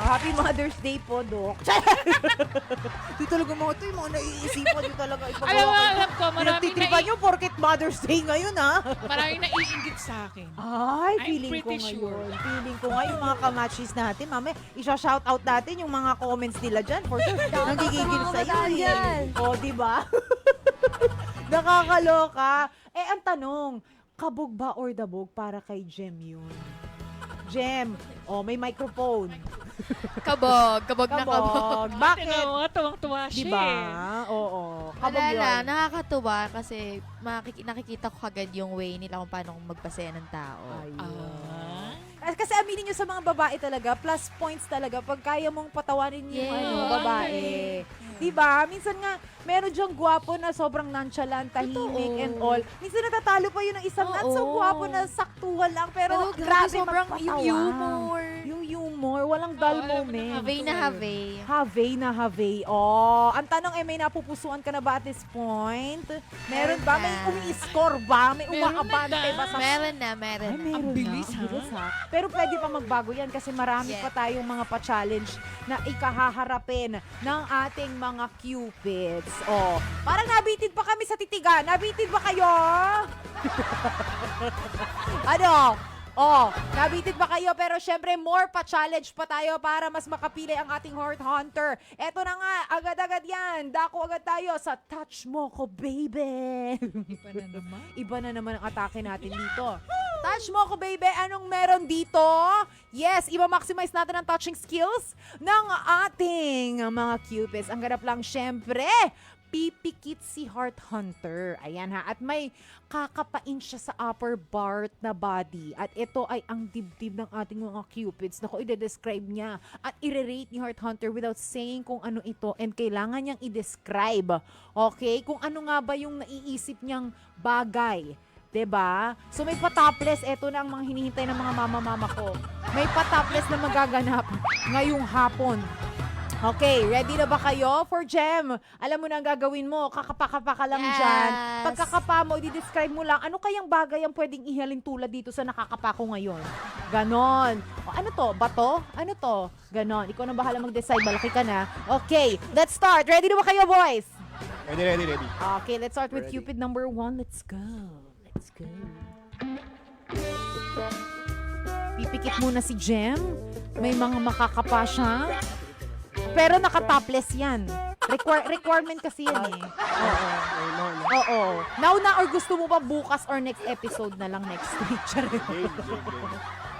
Happy Mother's Day po, Doc. Di talaga talaga mga ito, yung mga naiisipan nyo talaga Alam ipagawa. alam ko, Pinagtitripan nyo porket Mother's Day ngayon, ha? maraming naiingit sa akin. Ay, I'm feeling ko pretty ngayon. sure. Feeling ko ngayon, mga kamatches natin. Mami, isa-shout out natin yung mga comments nila dyan. For sure, nagigigil mga sa'yo. kabataan dyan. O, diba? Nakakaloka. Ang tanong, kabog ba or dabog para kay Jem yun? Jem, may microphone. Kabog na kabog. Kabog. Bakit? Tingnan mo, tuwang-tuwa siya. Diba? eh. Oo. Kabog Wala yun. lang, nakakatuwa kasi nakikita ko kagad yung way nila kung paano magpasaya ng tao. Ah. Kasi aminin nyo sa mga babae talaga, plus points talaga pag kaya mong patawarin yung Yes. babae. Diba? Minsan nga, meron dyang gwapo na sobrang nonchalant, tahimik Totoo. and all. Minsan natatalo pa yun ng isang not so Oo. gwapo na saktuhan lang, pero, grabe, grabe sobrang magpatawa. yung humor. Yung humor, walang dull alam mo na, moment. Have na have. Have. Oh, ang tanong may napupusuan ka na ba at this point? Meron ba? May na. umi-score ba? May Meron umaabante na ba sa Meron na. Ay, meron Ang bilis, na. ha? Ang bilis, ha? Pero pwede pa magbago yan kasi marami Yes. pa tayong mga pa-challenge na ikahaharapin ng ating mga cupids. Oh, parang nabitid pa kami sa titigan. Nabitid ba kayo? Ano? Oh, nabitid ba kayo? Pero syempre, more pa-challenge pa tayo para mas makapili ang ating Heart Hunter. Eto na nga, agad-agad yan. Dako agad tayo sa Touch Mo Ko, baby. Iba na naman. Iba na naman ang atake natin dito. Touch mo ko, baby. Anong meron dito? Yes, iba-maximize natin ang touching skills ng ating mga cupids. Ang ganap lang, syempre, pipikit si Heart Hunter. Ayan ha. At may kakapain siya sa upper part na body. At ito ay ang dibdib ng ating mga cupids. Naku, i-describe niya. At i-rate ni Heart Hunter without saying kung ano ito. And kailangan niyang i-describe. Okay? Kung ano nga ba yung naiisip niyang bagay. 'Di ba? So may pa-topless, eto na ang mga hinihintay ng mga mama-mama ko. May pa-topless na magaganap ngayong hapon. Okay, ready na ba kayo for Jem? Alam mo na ang gagawin mo, kakapa-kapa ka lang Yes. dyan. Pagkakapa mo, i-describe mo lang, ano kayang bagay ang pwedeng ihalin tulad dito sa nakakapa ko ngayon? Ganon. O, ano to? Bato? Ano to? Ganon. Ikaw na bahala mag-decide, malaki ka na. Okay, let's start. Ready na ba kayo, boys? Ready. Okay, let's start with Ready. Cupid number 1. Let's go. Let's go. Pipikit muna si Jem. May mga makakapa siya. Pero naka-topless yan. Requirement kasi yan eh. Oo. Now na or gusto mo ba bukas or next episode na lang next week? Charot.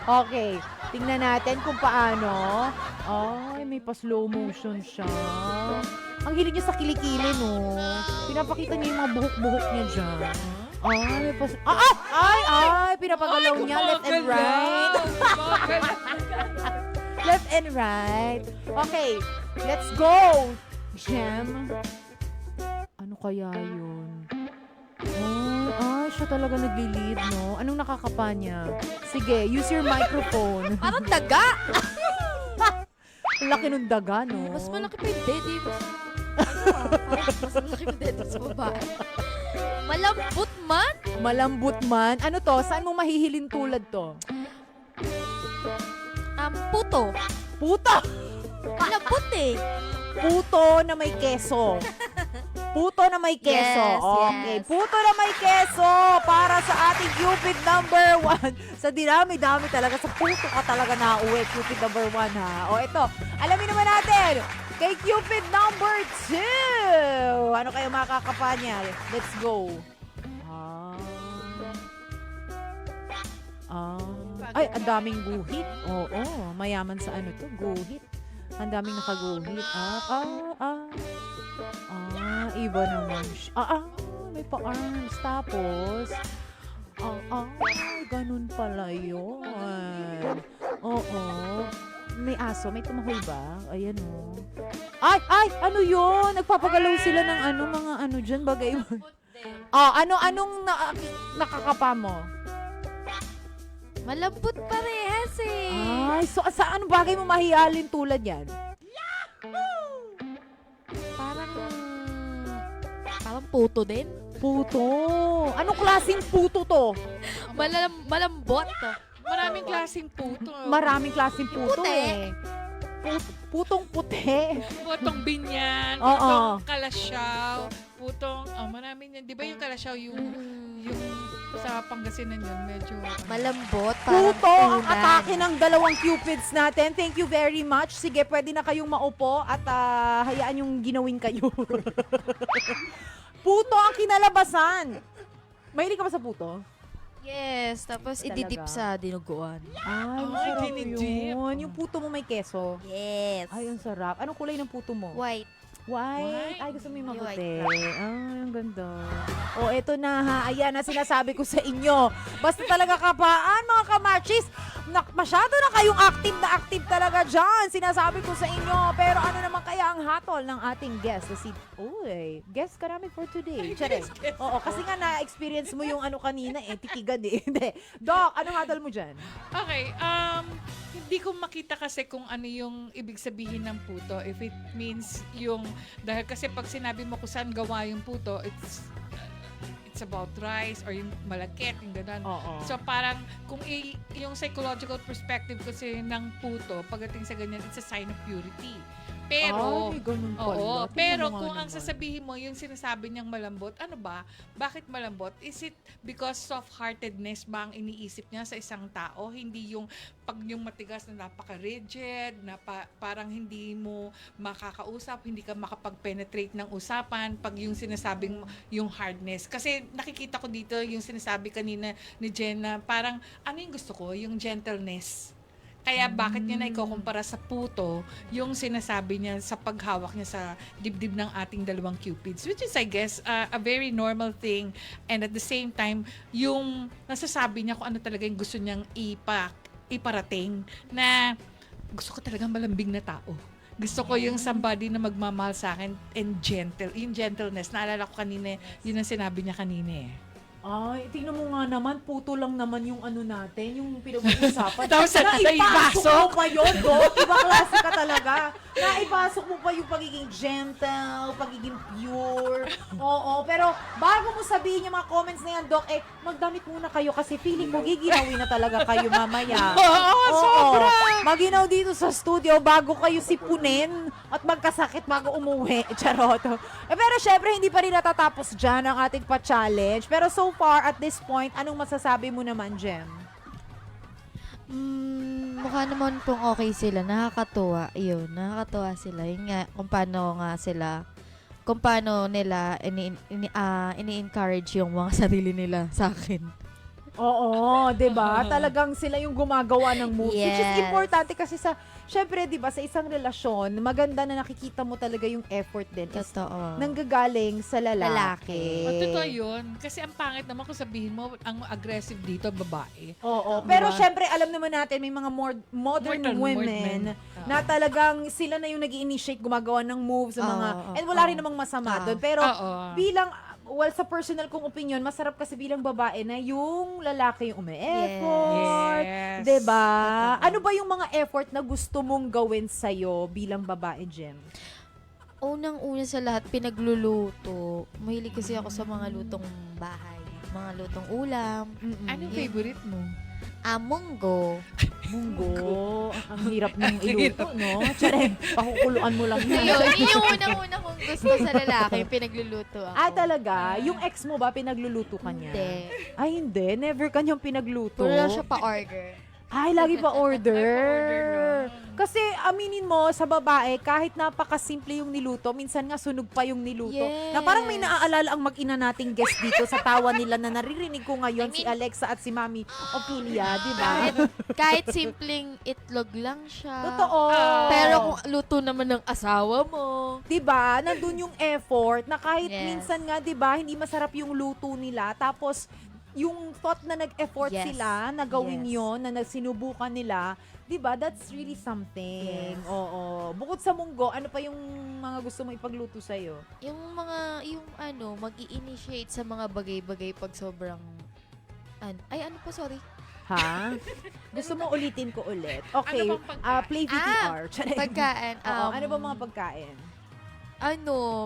Okay. Tingnan natin kung paano. Ay, may pa-slow motion siya. Ang hilig niya sa kilikili, no? Pinapakita niya yung mga buhok-buhok niya dyan. Ay, may pas... Ay! Pinapagalaw niya left and right. Left and right. Okay, let's go! Jem. Ano kaya yun? Ay, siya talaga nagli-lead, no? Anong nakakapa niya? Sige, use your microphone. Parang daga. Laki nung daga, no? Mas malaki pa yung dede mo sa... mas malaki pa yung dede sa babae. Malambot man. Malambot man. Ano to? Saan mo mahihilin tulad to? Puto. Puto! Malambot eh. Puto na may keso. Puto na may keso. Yes, Okay. yes. Puto na may keso para sa ating Cupid number 1. Sa dinami-dami talaga. Sa puto ka talaga nauwi. Cupid number 1 ha. O ito. Alamin naman natin. Kay Cupid number 2. Ano kayo makakapa niya? Let's go. Ay, ang daming guhit. Oo, mayaman sa ano to, guhit. Ang daming nakaguhit. Iba naman siya. May pa-arms. Tapos, ganun pala yun. Oo. May aso, may tumahol ba? Ayan o. Ay, ano yun? Nagpapagalaw sila ng mga ano dyan, bagay mo. Anong nakakapa mo? Malambot parehas eh. Ay, so sa ano bagay mo mahihalin tulad yan? Parang puto din. Puto. Anong klaseng puto to? Malambot. Maraming klaseng puto. Maraming klaseng puto Puti. eh. Putong puti. Putong binyan, Oo. putong kalasyaw, putong, marami yan. Di ba yung kalasyaw, yung sa Pangasinan yun, medyo, Malambot, parang Puto ang unan. atake ng dalawang cupids natin. Thank you very much. Sige, pwede na kayong maupo at hayaan yung ginawin kayo. Puto ang kinalabasan. Mahilig ka ba sa puto? Yes, tapos Talaga? ididip sa dinuguan. Ay, masarap dinidip. yun. Yung puto mo may keso. Yes. Ay, ang sarap. Anong kulay ng puto mo? White. White. Ay, gusto mo yung Yung maputi. white. Ay, ang ganda. O, eto na ha. Ayan na sinasabi ko sa inyo. Basta talaga kapaan, mga kamachis. Masyado na kayong active talaga dyan. Sinasabi ko sa inyo. Pero ano naman kaya ang hatol ng ating guest? Si, uy, guest ka namin for today. Charing. Oo, kasi nga na-experience mo yung ano kanina titigan Hindi. Doc, anong hatol mo dyan? Okay, hindi ko makita kasi kung ano yung ibig sabihin ng puto. If it means yung, dahil kasi pag sinabi mo kung saan gawa yung puto, it's about rice or yung malakit, yung gano'n. Oo. So parang kung yung psychological perspective kasi ng puto, pagdating sa ganyan, it's a sign of purity. Pero, Ay, may ganun pala. oo, Tingnan pero mo nga kung ang naman. sasabihin mo, yung sinasabi niyang malambot, ano ba? Bakit malambot? Is it because soft-heartedness ba ang iniisip niya sa isang tao? Hindi yung pag yung matigas na napaka-rigid, na parang hindi mo makakausap, hindi ka makapag-penetrate ng usapan, pag yung sinasabing yung hardness. Kasi nakikita ko dito yung sinasabi kanina ni Jen na parang, ano yung gusto ko? Yung gentleness. Kaya bakit niya na ikukumpara sa puto yung sinasabi niya sa paghawak niya sa dibdib ng ating dalawang cupids, which is I guess a very normal thing, and at the same time yung nasasabi niya kung ano talaga yung gusto niyang iparating, na gusto ko talagang malambing na tao. Gusto ko yung somebody na magmamahal sa akin and gentle. Yung gentleness, naalala ko kanina, yun ang sinabi niya kanina eh. Ay, tingnan mo nga naman, puto lang naman yung ano natin, yung pinag-uusapan. Tapos naipasok mo pa yun, Doc. Ibang klase ka talaga. Naipasok mo pa yung pagiging gentle, pagiging pure. Oo, pero bago mo sabihin yung mga comments na yan, Doc, magdamit muna kayo kasi feeling ko giginawin na talaga kayo mamaya. Oo, sobra! Maginaw dito sa studio bago kayo sipunin at magkasakit bago umuwi. Charot. Pero syempre, hindi pa rin natatapos dyan ang ating pa-challenge. Pero so far, at this point, anong masasabi mo naman, Jem? Mukha naman pong okay sila. Nakakatuwa. Yun, nakakatuwa sila. Yun nga, kung paano nila ini-encourage yung mga sarili nila sa akin. Oo, 'di ba? Talagang sila yung gumagawa ng moves. Which is Yes. importante kasi syempre 'di ba, sa isang relasyon, maganda na nakikita mo talaga yung effort din. Is Totoo. nanggagaling sa lalaki. Totoo yun. Kasi ang pangit naman kung sabihin mo, ang aggressive dito, babae. Oo. Diba? Pero syempre, alam naman natin, may mga modern women men. na talagang sila na yung nag-initiate gumagawa ng moves sa mga, Oo, and wala oo. rin namang masama Oo. doon. Pero Oo. bilang, well, sa personal kong opinion, masarap kasi bilang babae na yung lalaki yung umi-effort. Yes. Diba? Totoo. Ano ba yung mga effort na gusto mong gawin sa'yo bilang babae, Jem? Unang-una sa lahat, pinagluluto. Mahilig kasi ako sa mga lutong bahay. Mga lutong ulam. Anong favorite mo? Munggo. Munggo. Ang hirap nung iluto, no? Tsare, pakukuluan mo lang yun. Yun yung unang-una kong gusto sa lalaki, yung pinagluluto ako. Ah, talaga? Yung ex mo ba, pinagluluto ka niya? Hindi. Ay, hindi. Never kanyang pinagluto. Wala siya pa-order. Ay, lagi pa order. Order na. Kasi aminin mo, sa babae, kahit napakasimple yung niluto, minsan nga sunog pa yung niluto. Yes. Na parang may naaalala ang mag-ina nating guest dito sa tawa nila na naririnig ko ngayon, si Alexa at si Mami Ophelia, di ba? Kahit simpleng itlog lang siya. Totoo. Pero kung luto naman ng asawa mo, 'Di ba? Nandun yung effort na kahit Yes. minsan nga 'di ba, hindi masarap yung luto nila tapos yung thought na nag-effort Yes. sila na gawin Yes. yon, na nagsinubukan nila, 'di ba? That's really something. Yes. Oo. Bukod sa munggo, ano pa yung mga gusto mo ipagluto sa iyo? mag-i-initiate sa mga bagay-bagay pag sobrang, ano pa, sorry. Ha? Gusto mo ulitin ko ulit? Okay. Ano bang pagkain? Play VTR. Charing. Pagkain. Oo, ano ba mga pagkain?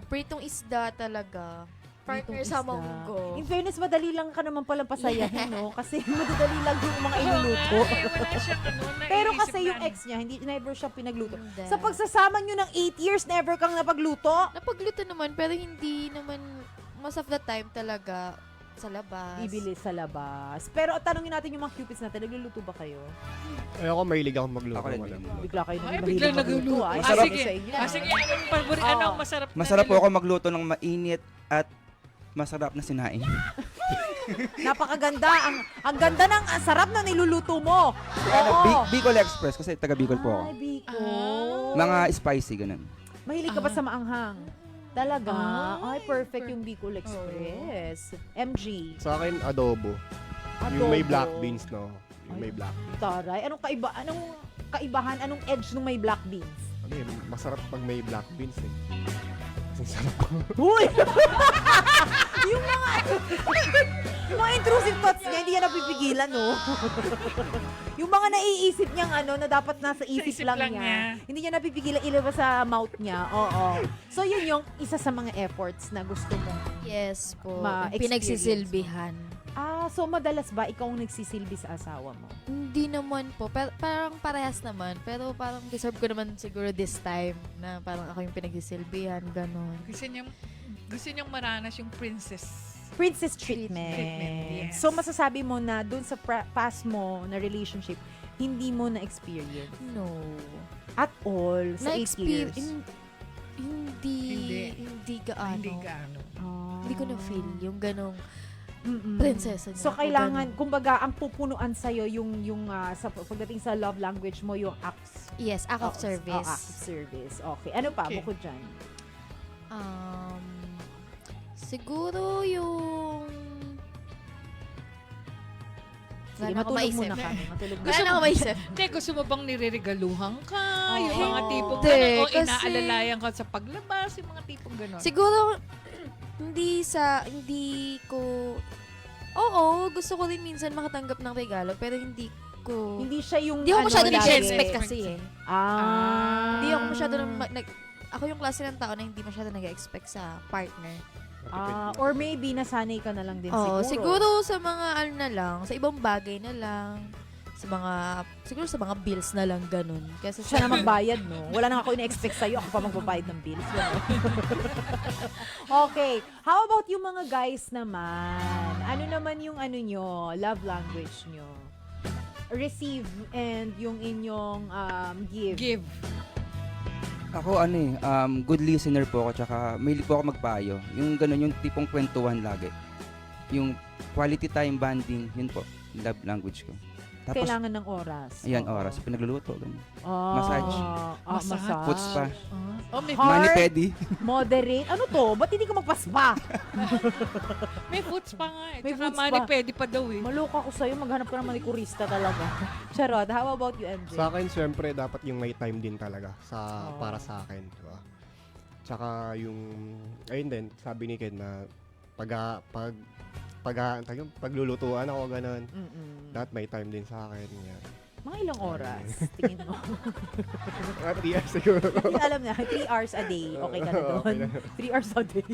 Pritong isda talaga. partner Pritong sa isda. munggo. In fairness, madali lang ka naman palang pasayahin, no? Kasi madadali lang yung mga iluluto. Oo nga, eh, wala siyang Pero naiisip kasi na yung ano. ex niya, never siya pinagluto. Hindi. Sa pagsasama nyo ng 8 years, never kang napagluto? Napagluto naman, pero hindi naman, most of the time talaga, sa labas. Ibili sa labas. Pero tanongin natin yung mga cupids natin, nagluluto ba kayo? Ako mahilig akong magluto. Ako rin, madam. mahilig. Bigla kayo Ay, naging bigla mahilig nagluluto. Ay, Masarap. sabi sa inyo. Sige, anong paborito? Oo. Anong masarap na Masarap po niluto? ako magluto ng mainit at masarap na sinaing. Napakaganda. Ang ganda ng ang sarap na niluluto mo. Oo. Bicol Express kasi taga Bicol po ako. Ay, Bicol. Mga spicy, ganun. Mahilig ka ba sa maanghang? Talaga? Ay, Ay, perfect yung Bicol Express. MG. Sa akin, adobo. Yung may black beans, no? Yung may black beans. Taray. Anong kaibahan? Anong edge nung may black beans? Ano yun, masarap pag may black beans eh. Kasi sarap ko. Uy! yung mga intrusive thoughts niya, hindi yan napipigilan, no? yung mga naiisip niyang na dapat nasa isip, isip lang, lang niya. niya. Hindi niya napipigilan ilabas sa mouth niya. Oo. So, yun yung isa sa mga efforts na gusto mo. Yes po. Ma-experience Pinagsisilbihan. So madalas ba ikaw ang nagsisilbi sa asawa mo? Hindi naman po. Parang parehas naman. Pero parang deserve ko naman siguro this time na parang ako yung pinagsisilbihan. Ganon. Gusto niyang maranas yung princess. Princess treatment. Treatment, yes. So masasabi mo na dun sa past mo na relationship, hindi mo na-experience No. at all sa 8 years? Na-experience. Hindi gaano. Hindi gaano. Hindi ko na-feel yung ganong Mm-mm. prinsesa niya. So o kailangan, ganon. kumbaga, ang pupunuan sa'yo yung sa pagdating sa love language mo, yung acts. Yes, act of service. Act of service. Okay. Ano pa, Okay. bukod dyan? Siguro yung... Sige, Wala na ako matulog maisip. muna kami. Matulog Wala muna. na ako maisip. Hindi, gusto mo bang nireregaluhan ka? Oo. Yung mga tipong Hindi, gano'n? O kasi- inaalalayan ka sa paglabas? Yung mga tipong gano'n? Siguro, hindi ko... Oo, gusto ko rin minsan makatanggap ng regalo, pero hindi ko... Hindi siya yung Hindi ako masyado lagi. nag-expect kasi eh. Hindi ako masyado ako yung klase ng tao na hindi masyado nag-expect sa partner. Or maybe nasanay ka na lang din Oo, siguro. siguro sa mga ano na lang, sa ibang bagay na lang, siguro sa mga bills na lang ganun. Kasi Siya na magbayad, no? Wala na ako ina-expect sa'yo. Ako pa magbabayad ng bills. Okay. How about yung mga guys naman? Ano naman yung nyo, love language nyo? Receive and yung inyong give. Give. Ako good listener po ako tsaka mahilig po ako magpayo. Yung ganun, yung tipong kwentuhan lagi. Yung quality time bonding, yun po, love language ko. Tapos, Kailangan ng oras. ayan, Oo. oras, pinagluluto. Ganun. Massage. Massage. Foot spa, Oh, may, Heart. mani-pedi. Moderate. Ano to? Ba't hindi ka magpaspa? may foot spa nga eh. May Tsaka foot spa. mani-pedi pa daw eh. Maloka ko sa'yo. Maghanap ka ng manikurista talaga. Charot. How about you, MJ? Sa akin, syempre, dapat yung may time din talaga Oo. para sa akin. Diba? Tsaka yung, ayun din, sabi ni Ken na paglulutuan ako, ganun. Mm-mm. Dapat may time din sa akin. Yan. Mga ilang oras? Tingin mo. Mga 3 years siguro. Hindi, alam na, 3 hours a day. Okay ka na Okay doon. na. 3 hours a day.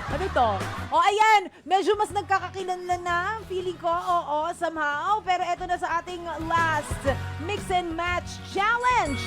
Ano to? O, ayan! Medyo mas nagkakakilanlan na. Feeling ko, oo, somehow. Pero eto na sa ating last Mix and Match Challenge.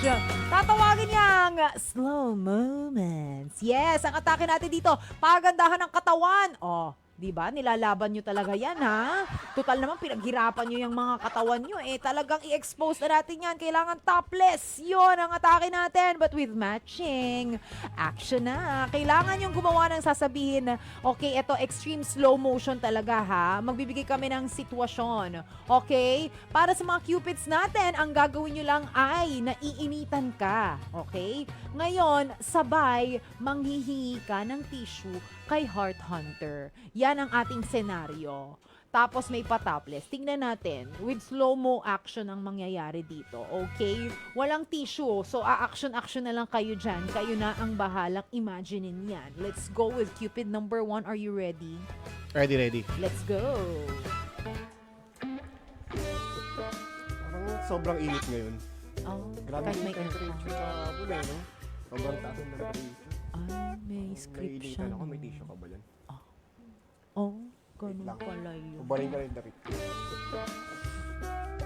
Tatawagin niyang Slow Moments. Yes, ang atake natin dito, pagandahan ng katawan. Oh, di ba? Nilalaban nyo talaga yan, ha? Total naman, pinaghirapan nyo yung mga katawan nyo. Talagang i-expose na natin yan. Kailangan topless. Yun ang atake natin. But with matching action na. Kailangan yung gumawa ng sasabihin, okay, ito extreme slow motion talaga, ha? Magbibigay kami ng sitwasyon. Okay? Para sa mga cupids natin, ang gagawin nyo lang ay naiinitan ka. Okay? Ngayon, sabay, manghihingi ka ng tissue kay Heart Hunter. Yan ang ating senaryo. Tapos may patopless. Tingnan natin. With slow-mo action ang mangyayari dito. Okay? Walang tissue. So, a-action-action na lang kayo dyan. Kayo na ang bahalang imaginein yan. Let's go with Cupid number 1. Are you ready? Ready. Let's go! Parang sobrang init ngayon. Oh, Grabe kahit yung may temperature aircon. sa Bule, no? Sobrang taas ng temperature. Ay, may script siya. Naiinitan ako, may no? tissue ka ba dyan? Oh, ganun pala yun. Ubaling ka rin damit.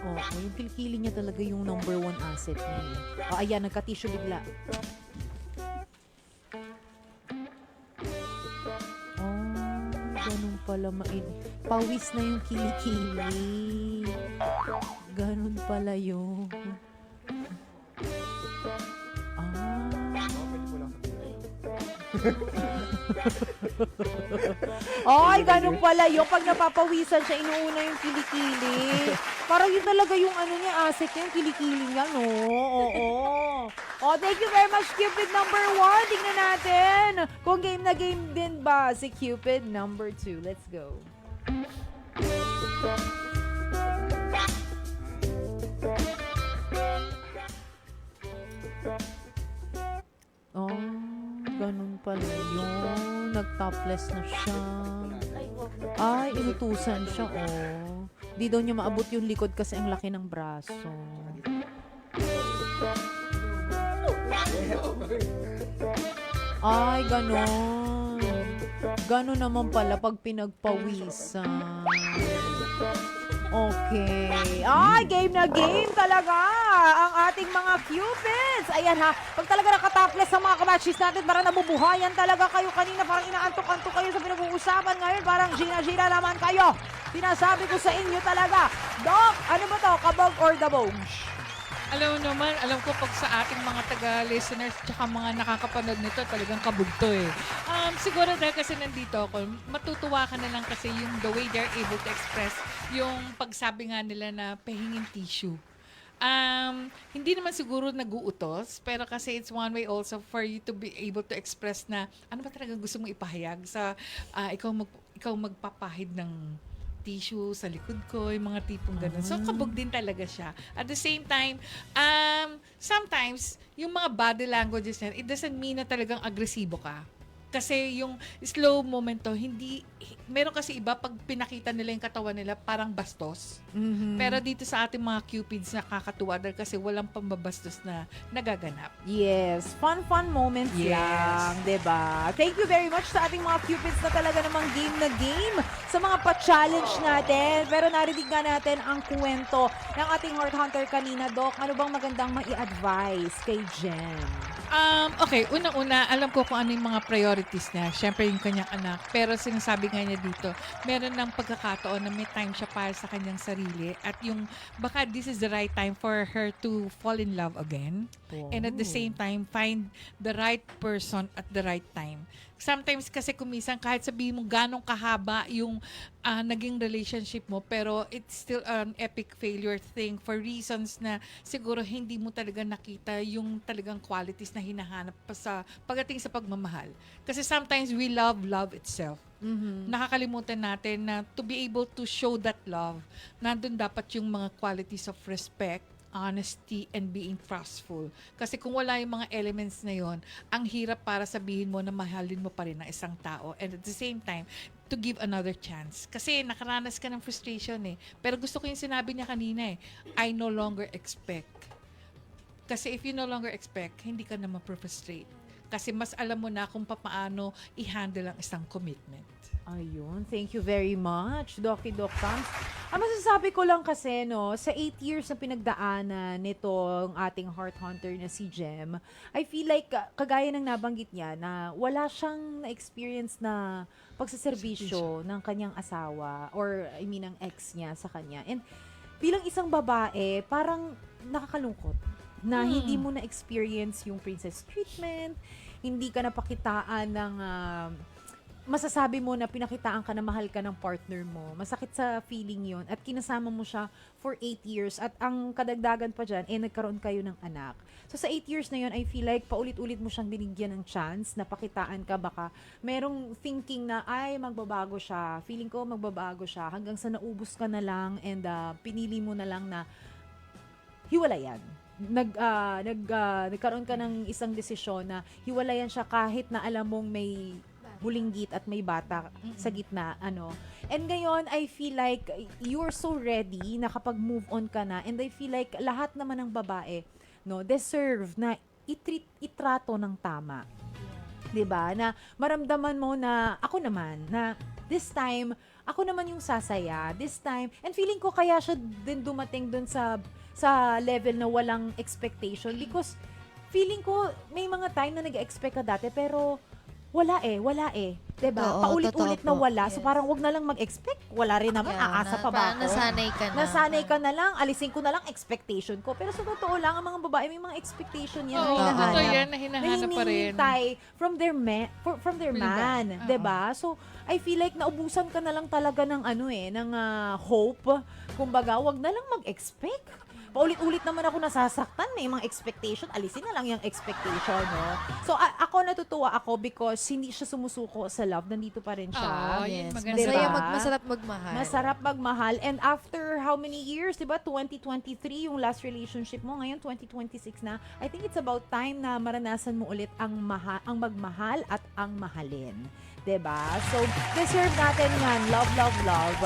Oo, yung kilikili niya talaga yung number one asset niya. Oh, ayan, nagka-tissue bigla. Oh, ganun pala pawis na yung kilikili. Ganun pala yun. Ah. Pwede po lang sabihin. Ay, ganun pala yun. Pag napapawisan siya, inuuna yung kilikili. Parang yun talaga yung ano niya, asset niya, yung kilikili niya, no? Oo. Oh, thank you very much, Cupid number 1. Tingnan natin kung game na game din ba si Cupid number 2. Let's go. Oh, ganun pala yun. Nag-topless na siya. Ay, inutusan siya, oh. Di daw niya maabot yung likod kasi ang laki ng braso. Ay, ganon. Ganon naman pala pag pinagpawisan. Okay. Ay, game na game talaga ang ating mga Cupids. Ayan ha, pag talaga nakatopless sa mga kamatches natin, parang nabubuhayan talaga kayo kanina, parang inaantok-antok kayo sa pinag-uusapan ngayon, parang Gina naman kayo. Sinasabi ko sa inyo talaga, Doc, ano ba to, kabog or dabog? Alam mo naman, alam ko pag sa ating mga taga-listeners tsaka mga nakakapanood nito, talagang kabugto eh. Siguro dahil kasi nandito ako, matutuwa ka na lang kasi yung the way they're able to express yung pagsabi nga nila na pahingin tissue. Hindi naman siguro nag-uutos, pero kasi it's one way also for you to be able to express na ano ba talaga gusto mong ipahayag sa ikaw magpapahid ng tissue sa likod ko, yung mga tipong ganun. So, kabog din talaga siya. At the same time, sometimes, yung mga body languages niyan, it doesn't mean na talagang agresibo ka. Kasi yung slow moment to, meron kasi iba pag pinakita nila yung katawan nila, parang bastos. Pero dito sa ating mga Cupids, nakakatuwa dahil kasi walang pambabastos na nagaganap. Yes, fun moments lang, 'di ba? Thank you very much sa ating mga Cupids na talaga namang game na game sa mga pa-challenge natin. Pero narinig nga natin ang kwento ng ating Heart Hunter kanina, Doc. Ano bang magandang mai-advise kay Jen? Okay, unang-una, alam ko kung ano yung mga priorities niya. Siyempre, yung kanyang anak. Pero sinasabi nga niya dito, meron ng pagkakataon na may time siya para sa kanyang sarili. At yung, baka this is the right time for her to fall in love again. And at the same time, find the right person at the right time. Sometimes kasi kumisan, kahit sabihin mo ganong kahaba yung naging relationship mo, pero it's still an epic failure thing for reasons na siguro hindi mo talaga nakita yung talagang qualities na hinahanap pa sa pagdating sa pagmamahal. Kasi sometimes we love itself. Nakakalimutan natin na to be able to show that love, nandun dapat yung mga qualities of respect, honesty, and being trustful. Kasi kung wala yung mga elements na yon, ang hirap para sabihin mo na mahalin mo pa rin ang isang tao. And at the same time, to give another chance. Kasi nakaranas ka ng frustration eh. Pero gusto ko yung sinabi niya kanina eh, I no longer expect. Kasi if you no longer expect, hindi ka na ma-frustrate. Kasi mas alam mo na kung paano i-handle ang isang commitment. Ayun, thank you very much, Doc Tams. Ang masasabi ko lang kasi, no, sa 8 years na pinagdaanan nitong ating Heart Hunter na si Jem, I feel like, kagaya ng nabanggit niya, na wala siyang na-experience na pagsaserbisyo ng kanyang asawa or, I mean, ng ex niya sa kanya. And bilang isang babae, parang nakakalungkot na hindi mo na-experience yung princess treatment, hindi ka napakitaan ng masasabi mo na pinakitaan ka na mahal ka ng partner mo. Masakit sa feeling yon at kinasama mo siya for 8 years at ang kadagdagan pa dyan, nagkaroon kayo ng anak. So sa 8 years na yon, I feel like paulit-ulit mo siyang binigyan ng chance na pakitaan ka, baka merong thinking na ay magbabago siya, feeling ko magbabago siya hanggang sa naubos ka na lang and pinili mo na lang na hiwalayan. Nagkaroon ka ng isang desisyon na hiwalayan siya kahit na alam mong may bulinggit at may bata sa gitna, ano. And ngayon, I feel like you're so ready na kapag move on ka na, and I feel like lahat naman ng babae, no, deserve na itrato ng tama. 'Di ba? Na maramdaman mo na ako naman na this time, ako naman yung sasaya. This time, and feeling ko kaya siya din dumating dun sa level na walang expectation because feeling ko may mga time na nag-expect ka dati pero wala eh. 'Di ba? Oo, Paulit-ulit totoo na po. wala. So parang wag na lang mag-expect. Wala rin naman. Aasa pa ba Parang ako? nasanay ka na. Nasanay ka na lang, alisin ko na lang expectation ko. Pero sa totoo lang, ang mga babae may mga expectation yan Oo, na hinahanap. totoo yan, na hinahanap pa rin. hinihintay from their from their From the man, man. 'di ba? So I feel like naubusan ka na lang talaga ng ng hope. Kumbaga, wag na lang mag-expect. Paulit-ulit naman ako nasasaktan, may mga expectation, alisin na lang yung expectation, no? So ako natutuwa ako because hindi siya sumusuko sa love, nandito pa rin siya. Oo, Yes. yun, maganda. Diba? Masarap magmahal. Masarap magmahal. And after how many years, di ba? 2023 yung last relationship mo. Ngayon, 2026 na. I think it's about time na maranasan mo ulit ang magmahal at ang mahalin. Diba? So, deserve natin yan. Love, love, love.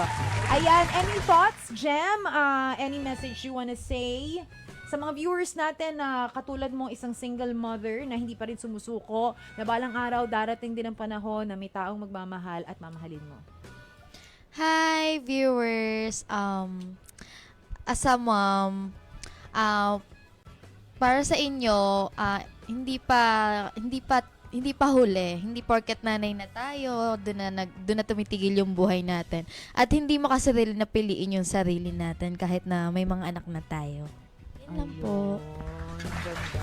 Ayan, any thoughts, Jem? Any message you wanna say? Sa mga viewers natin na katulad mo isang single mother na hindi pa rin sumusuko, na balang araw darating din ang panahon na may taong magmamahal at mamahalin mo. Hi, viewers. As a mom, para sa inyo, hindi pa huli. Hindi porket nanay na tayo, doon na tumitigil yung buhay natin. At hindi makasarili na piliin yung sarili natin kahit na may mga anak na tayo. Yun lang po. Ayun, ganda.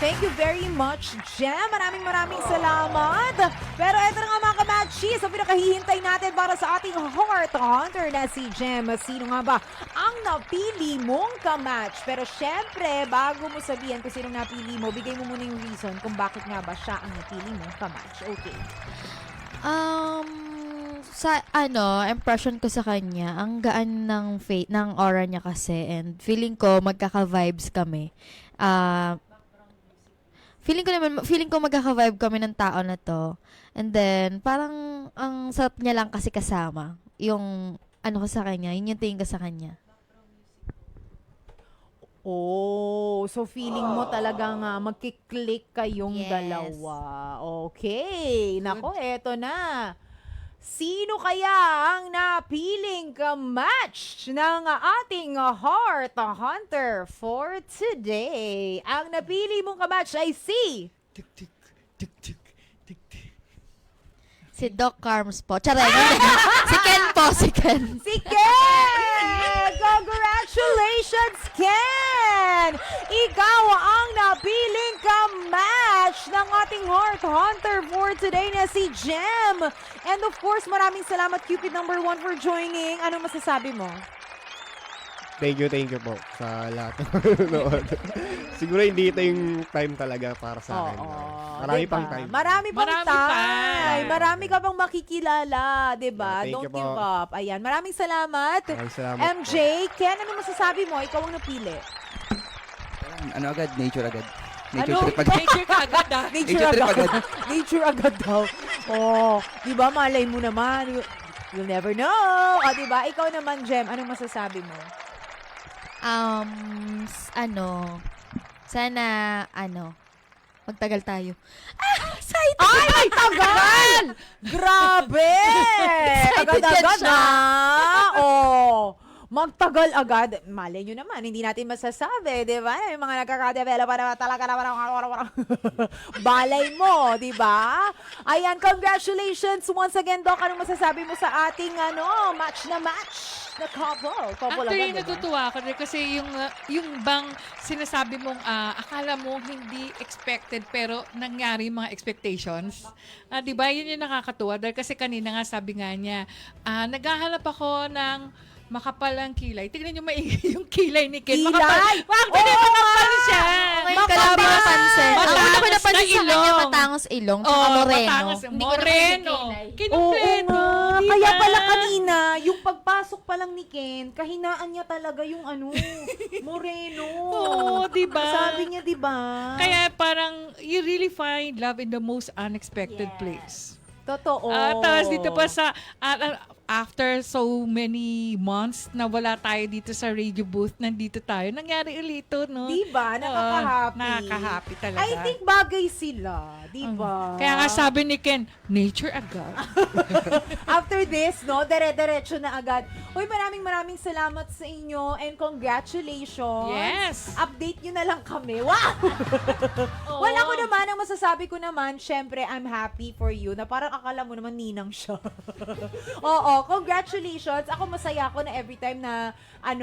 Thank you very much, Jem. Maraming salamat. Pero eto na nga mga kamachis, ang pinakahihintay natin para sa ating heart hunter na si Jem. Sino nga ba ang napili mong kamatch? Pero syempre, bago mo sabihin kung sino napili mo, bigay mo muna yung reason kung bakit nga ba siya ang napili mong kamatch. Okay. Sa impression ko sa kanya, ang gaan ng aura niya kasi, and feeling ko magkaka-vibes kami. Feeling ko magkaka-vibe kami ng tao na to. And then parang ang sarap niya lang kasi kasama. Yung ko sa kanya, yun yung tingin ko sa kanya. Oh, so feeling mo talagang magkiklik kayong Yes. dalawa. Okay. Nako, eto na. Sino kaya ang napiling ka-match ng ating heart hunter for today? Ang napili mong ka-match ay si... Si Doc Carms po. Charay! Si Ken po, si Ken. Si Ken! Congratulations, Ken! Ikaw ang napiling ka-match ng ating heart hunter for today na si Jem. And of course, maraming salamat Cupid number 1 for joining. Anong masasabi mo? Thank you po sa lahat ng nanonood. Siguro hindi ito yung time talaga para sa akin. Marami diba? pang time. Marami pang Marami time. pa. Marami ka pang makikilala, 'di ba? Thank Don't you po. give up. Ayan, maraming salamat. Maraming salamat MJ, Ken, ano masasabi mo? Ikaw ang napili. Ano agad? Nature agad. Nature Ano? trip agad. Nature ka agad Nature trip agad. Nature agad daw. Oh, 'di ba? Malay mo naman. You'll never know. O, 'di ba? Ikaw naman, Jem, anong masasabi mo? Sana, magtagal tayo. Ay, magtagal! Grabe! Agad-agad siya. na! Oh, magtagal agad. Malay nyo naman, hindi natin masasabi, di ba? Yung mga nagkakadevelop na talaga naman balay mo, di ba? Ayan, congratulations once again, Doc. Anong masasabi mo sa ating match na couple? Couple Actually, agad, di ba? natutuwa ako rin kasi yung bang sinasabi mong akala mo hindi expected pero nangyari yung mga expectations. Di ba? Yun yung nakakatuwa dahil kasi kanina nga sabi nga niya, naghahanap ako ng makapalang kilay. Tignan niyo maigi yung kilay ni Ken. Kilay? Actually, makapal siya. Ngayon ka lang napansin. Ang una ko napansin sa kanya, ilong. matangos ilong, tsaka moreno. Hindi ko napansin Moreno. kilay. Oo Kinumpleto. nga. Diba? Kaya pala kanina, yung pagpasok pa lang ni Ken, kahinaan niya talaga yung moreno. Oo, diba? Sabi niya, diba? Kaya parang you really find love in the most unexpected place. Totoo. Tapos dito pa sa after so many months na wala tayo dito sa radio booth, nandito tayo. Nangyari ulit ito, no? Diba? Nakaka-happy. Nakaka-happy talaga. I think bagay sila. Diba? Kaya nga sabi ni Ken, nature agad. After this, no, dire-diretso na agad. Uy, maraming salamat sa inyo and congratulations. Yes. Update nyo na lang kami. Wow! Well, ako naman, ang masasabi ko naman, syempre, I'm happy for you na parang akala mo naman ninang siya. Oo, congratulations. Ako masaya ako na every time na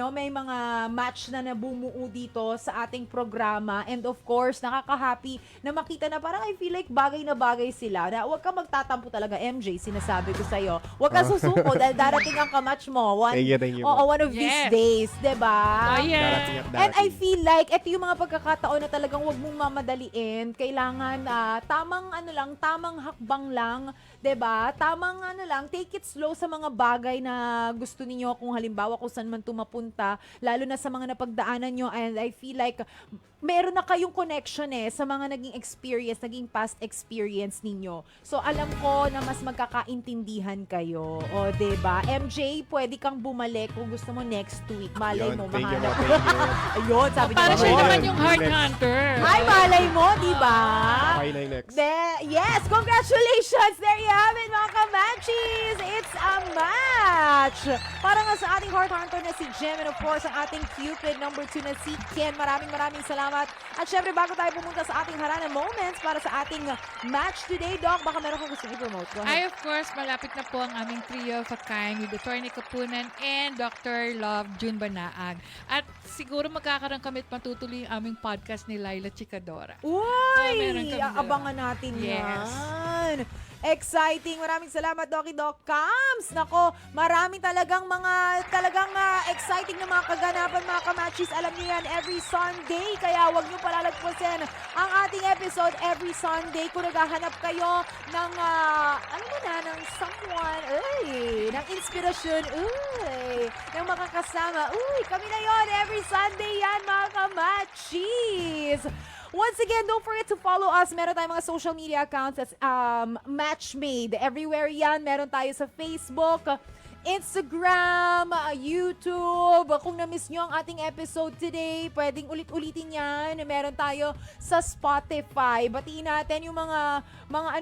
may mga match na nabumuo dito sa ating programa. And of course, nakaka-happy na makita na parang I feel like bagay na bagay sila. Na huwag ka magtatampo talaga, MJ, sinasabi ko sa'yo. Huwag ka susuko dahil darating ang kamatch mo. Thank you. Oo, one of these Yes. days, diba? Oh, yeah. Darating at And I darating. feel like ito yung mga pagkakataon na talagang wag mong mamadaliin. Kailangan tamang hakbang lang, 'di ba? Tamang take it slow sa mga bagay na gusto niyo kung halimbawa kung saan man tumapunta, lalo na sa mga napagdaanan nyo. And I feel like meron na kayong connection sa mga naging past experience ninyo. So alam ko na mas magkakaintindihan kayo. O, 'di ba? MJ, pwede kang bumalik kung gusto mo next week. Malay Yun, mo, thank you, mahanap. thank you. Ayun, sabi Para niya. siya Ayun. naman yung heart Next. hunter. Ay, malay mo, di ba? Okay na yung next. Yes, congratulations! There you have it, mga kamatchis! It's a match! Para nga sa ating heart hunter na si Jem and of course, ang ating Cupid number 2 na si Ken. Maraming salamat. At syempre, bago tayo pumunta sa ating harana moments para sa ating match today, Doc, baka meron kang gusto i-promote. Go ahead. Ay, of course, malapit na po ang aming trio of a kind with Attorney Kapunan and Dr. Love June Banaag. At siguro magkakaroon kami at matutuloy ang aming podcast ni Laila Chikadora. meron Uy! kami dalawa. Abangan natin Yes. yan. Exciting. Maraming salamat, Doc Kams. Nako, marami talagang exciting na mga kaganapan, mga kamatchis. Alam niyo yan, every Sunday. Kaya wag niyo palalagpasin ang ating episode every Sunday. Kung naghahanap kayo ng, ng someone, ng inspirasyon, ng makakasama. Kami na yon every Sunday yan, mga kamatchis. Once again, don't forget to follow us. Meron tayong mga social media accounts. That's Matchmade. Everywhere yan. Meron tayo sa Facebook, Instagram, YouTube. Kung na-miss nyo ang ating episode today, pwedeng ulit-ulitin yan. Meron tayo sa Spotify. Batiin natin yung mga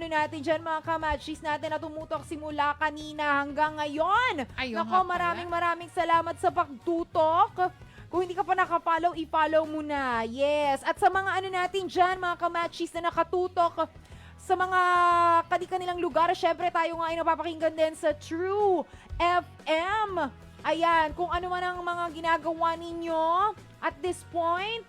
natin dyan, mga kamatchis natin na tumutok simula kanina hanggang ngayon. Ayun Nako, nga pala. maraming salamat sa pagtutok. Kung hindi ka pa naka-follow, i-follow mo na. Yes. At sa mga natin dyan, mga kamatchis na nakatutok sa mga kanilang lugar, syempre tayo nga ay napapakinggan din sa True FM. Ayan, kung ano man ang mga ginagawa ninyo at this point,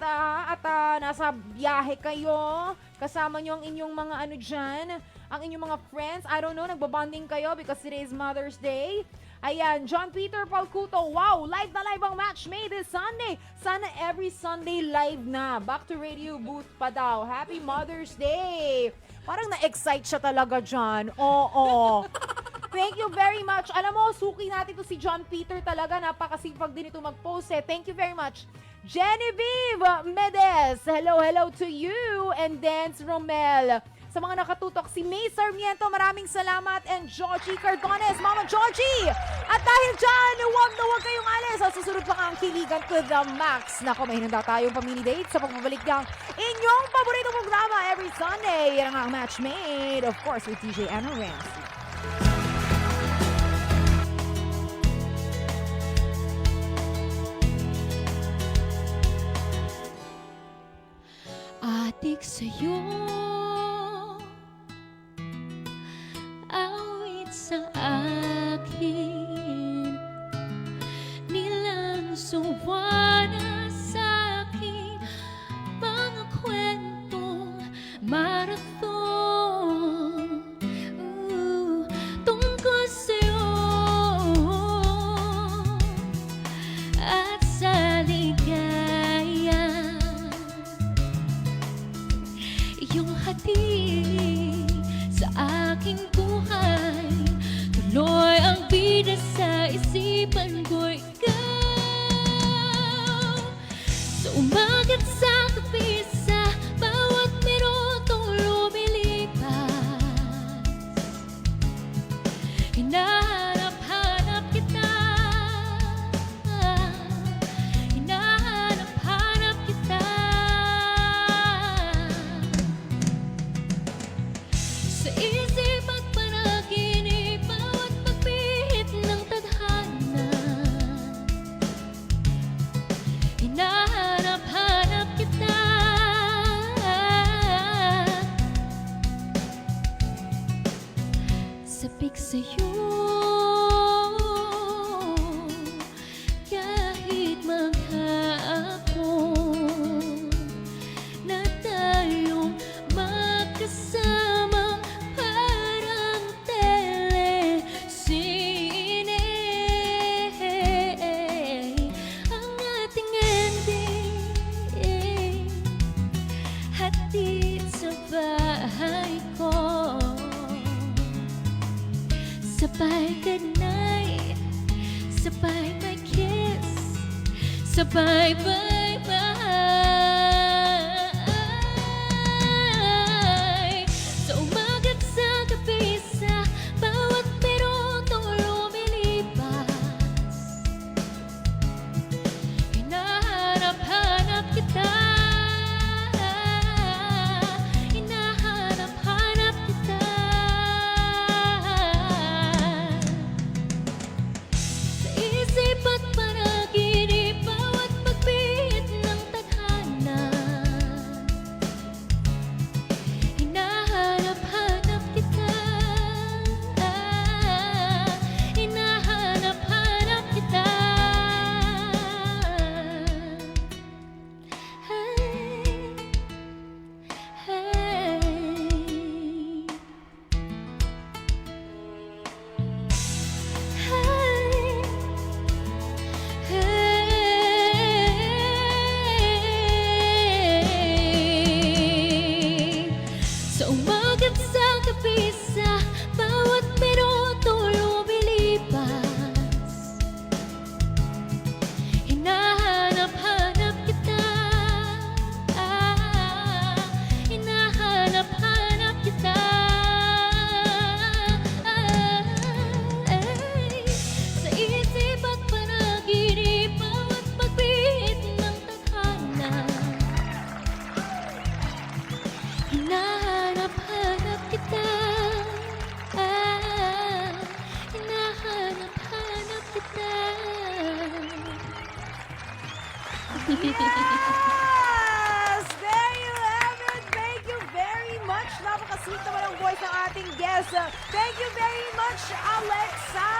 nasa biyahe kayo, kasama nyo ang inyong mga dyan, ang inyong mga friends, I don't know, nagbabonding kayo because today is Mother's Day. Ayan, John Peter Palcuto, wow, live na live ang match made this Sunday. Sana every Sunday live na. Back to radio booth pa daw. Happy Mother's Day. Parang na-excite siya talaga, John. Oo. Thank you very much. Alam mo, suki natin to si John Peter talaga. Napakasipag din ito mag-post Thank you very much. Genevieve Medes, hello to you. And Dance Romel. Sa mga nakatutok, si May Sarmiento, maraming salamat. And Georgie Cardones, Mama Georgie! At dahil dyan, huwag kayong alis. Sa susunod pa ang kiligan to the max. Nako, may hinanda tayong pamini-date sa pagbabalik ng inyong paboritong programa every Sunday. Yan ang Match Made, of course, with DJ Anna Ramsey. Adik sa'yo, awit sa akin, nilang suwana sa'kin, mga kwentong marathon, tungkol sa'yo at sa ligaya. Iyong hatid sa aking buhay, tuloy ang bida sa isipan ko, ikaw. Sa umagat sa gabi, sa bawat minutong lumilipas, hinahanap-hanap isip at panaginip, bawat pagpihit ng tadhana, hinahanap-hanap kita. Sabik sa'yo, kahit maghapon na tayong magkasama, parang telesine. Ang ating ending, hatid sa bahay ko. Sabay good night, sabay my kiss, sabay bye-bye. Sa umaga't sa gabi, sa bawat minuto lumilipas, hinahanap-hanap kita, hinahanap-hanap kita. Sa isip at panaginip, bawat pagpihit ng tadhana, hinahanap-hanap kita, hinahanap-hanap kita. Hey, hey. Sa umaga't sa gabi, sa bawat minuto lumilipas, hinahanap-hanap kita, hinahanap-hanap kita. Sa isip at panaginip, bawat pagpihit ng tadhana, hinahanap-hanap kita, hinahanap-hanap kita. Yes! There you have it! Thank you very much! Napaka-sweet naman ang voice ng ating guest. Thank you very much, Alexa!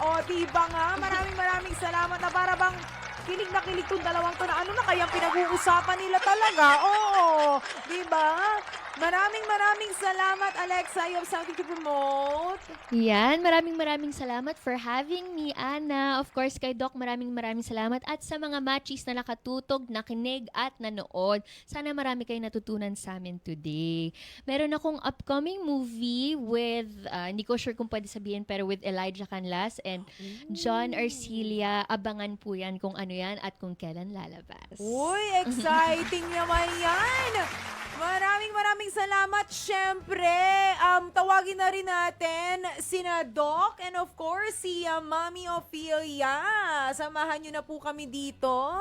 O, diba nga? Maraming salamat na para bang kilig na kilig tong dalawang to na ano na kayang pinag-uusapan nila talaga. Oo, diba? Maraming salamat, Alexa. You have something to promote? Yan, maraming salamat for having me, Ana. Of course, kay Doc, maraming salamat. At sa mga matchies na nakatutog, nakinig at nanood, sana marami kayo natutunan sa amin today. Meron akong upcoming movie with, hindi ko sure kung pwede sabihin, pero with Elijah Canlas and John Arcilia. Abangan po yan kung ano yan at kung kailan lalabas. Uy, exciting naman yan! Maraming salamat. Siyempre, tawagin na rin natin sina Doc and of course si Mami Ophelia. Samahan nyo na po kami dito.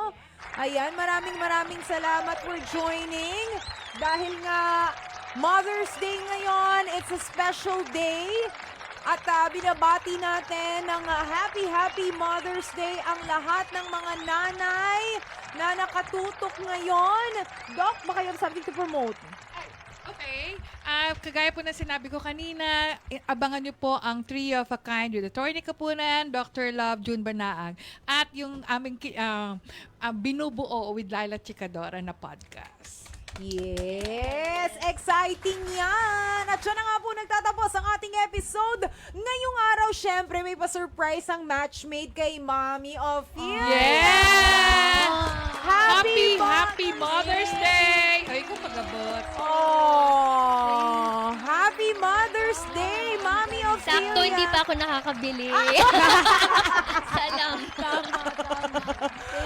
Ayan, maraming salamat for joining. Dahil nga Mother's Day ngayon, it's a special day. At binabati natin ng happy Mother's Day ang lahat ng mga nanay na nakatutok ngayon. Doc, baka you have something to promote? Okay. Kagaya po na sinabi ko kanina, abangan niyo po ang Three of a Kind with Attorney Kapunan, Dr. Love, June Banaag, at yung aming binubuo with Laila Chicadora na podcast. Yes! Exciting yan! At siya na nga po nagtatapos ang ating episode. Ngayong araw, syempre, may pa-surprise ang matchmade kay Mami Ophelia. Yes! Happy Mother's Mother's Day! Ay, kung pagabot. Oh! Happy Mother's Day, Mami Ophelia! Sakto, hindi pa ako nakakabili. Salam. Tama.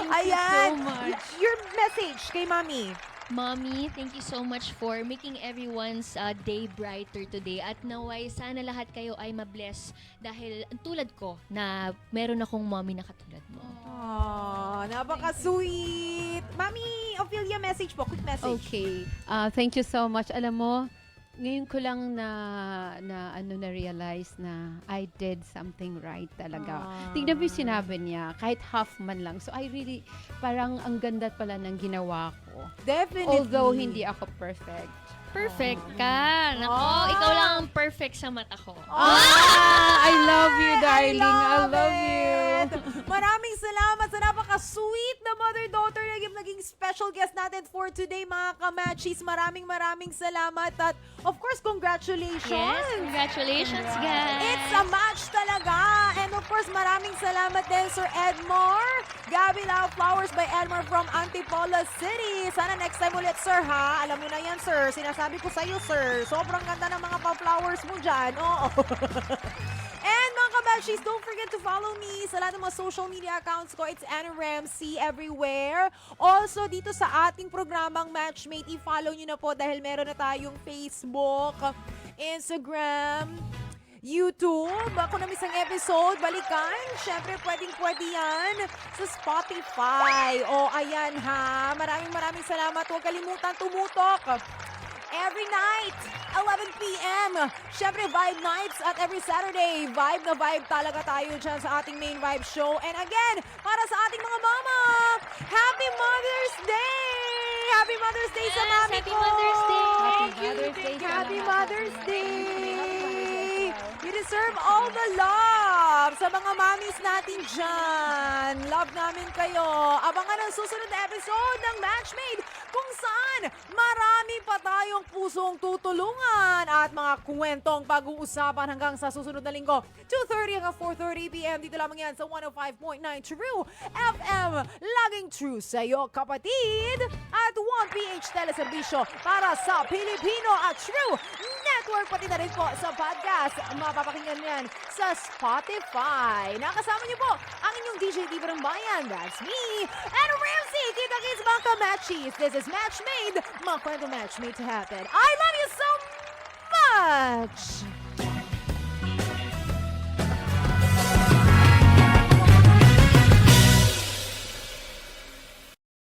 Thank you so much. Your message kay Mami. Mommy, thank you so much for making everyone's day brighter today. At naway, sana lahat kayo ay mabless dahil tulad ko na meron akong mommy na katulad mo. Oh, napaka-sweet. Mami Ophelia, message po. Quick message. Okay. Thank you so much. Alam mo, ngayon ko lang na realize na I did something right talaga. Tingnan mo yung sinabi niya, kahit half man lang. So I really, parang ang ganda pala ng ginawa ko. Definitely. Although hindi ako perfect. Perfect ka. Nako, Ah. ikaw lang ang perfect sa mata ko. I love you, darling. I love you. it. Maraming salamat sa napaka-sweet na mother-daughter na naging special guest natin for today, mga kamachis. Maraming salamat. At of course, congratulations. Yes, congratulations, guys. It's a match talaga. And of course, maraming salamat din, Sir Edmar. Gabby Lau Flowers by Edmar from Antipolo City. Sana next time ulit, sir, ha? Alam mo na yan, sir. Sinasabi ko sa'yo, sir. Sobrang ganda ng mga pa-flowers mo dyan. Oo. And mga kabashis, don't forget to follow me sa lahat ng mga social media accounts ko. It's Anna Ramsey everywhere. Also, dito sa ating programang Matchmate, i-follow nyo na po dahil meron na tayong Facebook, Instagram, YouTube. Kung na-miss ang episode, balikan. Siyempre, pwedeng-pwede yan sa Spotify. O, ayan ha. Maraming salamat. Huwag kalimutan tumutok. Every night, 11 p.m. Siyempre, Vibe Nights at every Saturday. Vibe na vibe talaga tayo dyan sa ating main vibe show. And again, para sa ating mga mama, Happy Mother's Day! Happy Mother's Day sa mami Happy ko! Mother's Day! Happy Mother's Day sa Happy lahat. Mother's Day! You deserve all the love sa mga mommies natin dyan. Love namin kayo. Abangan ang susunod na episode ng Matchmade kung saan marami pa tayong pusong tutulungan at mga kwentong pag-uusapan hanggang sa susunod na linggo. 2:30 hanggang 4:30 p.m. Dito lamang yan sa 105.9 True FM. Laging true sa iyo, kapatid. At 1PH Teleservisyo para sa Pilipino at True Network. Pati na rin po sa podcast. Mapapakinggan yan sa Spotify. Nakasama niyo po ang inyong DJ Diva ng Bayan. That's me, Anna Ramsey. Kita-kits mga kamachis. This is Matchmade. Mga kwento match made to happen. I love you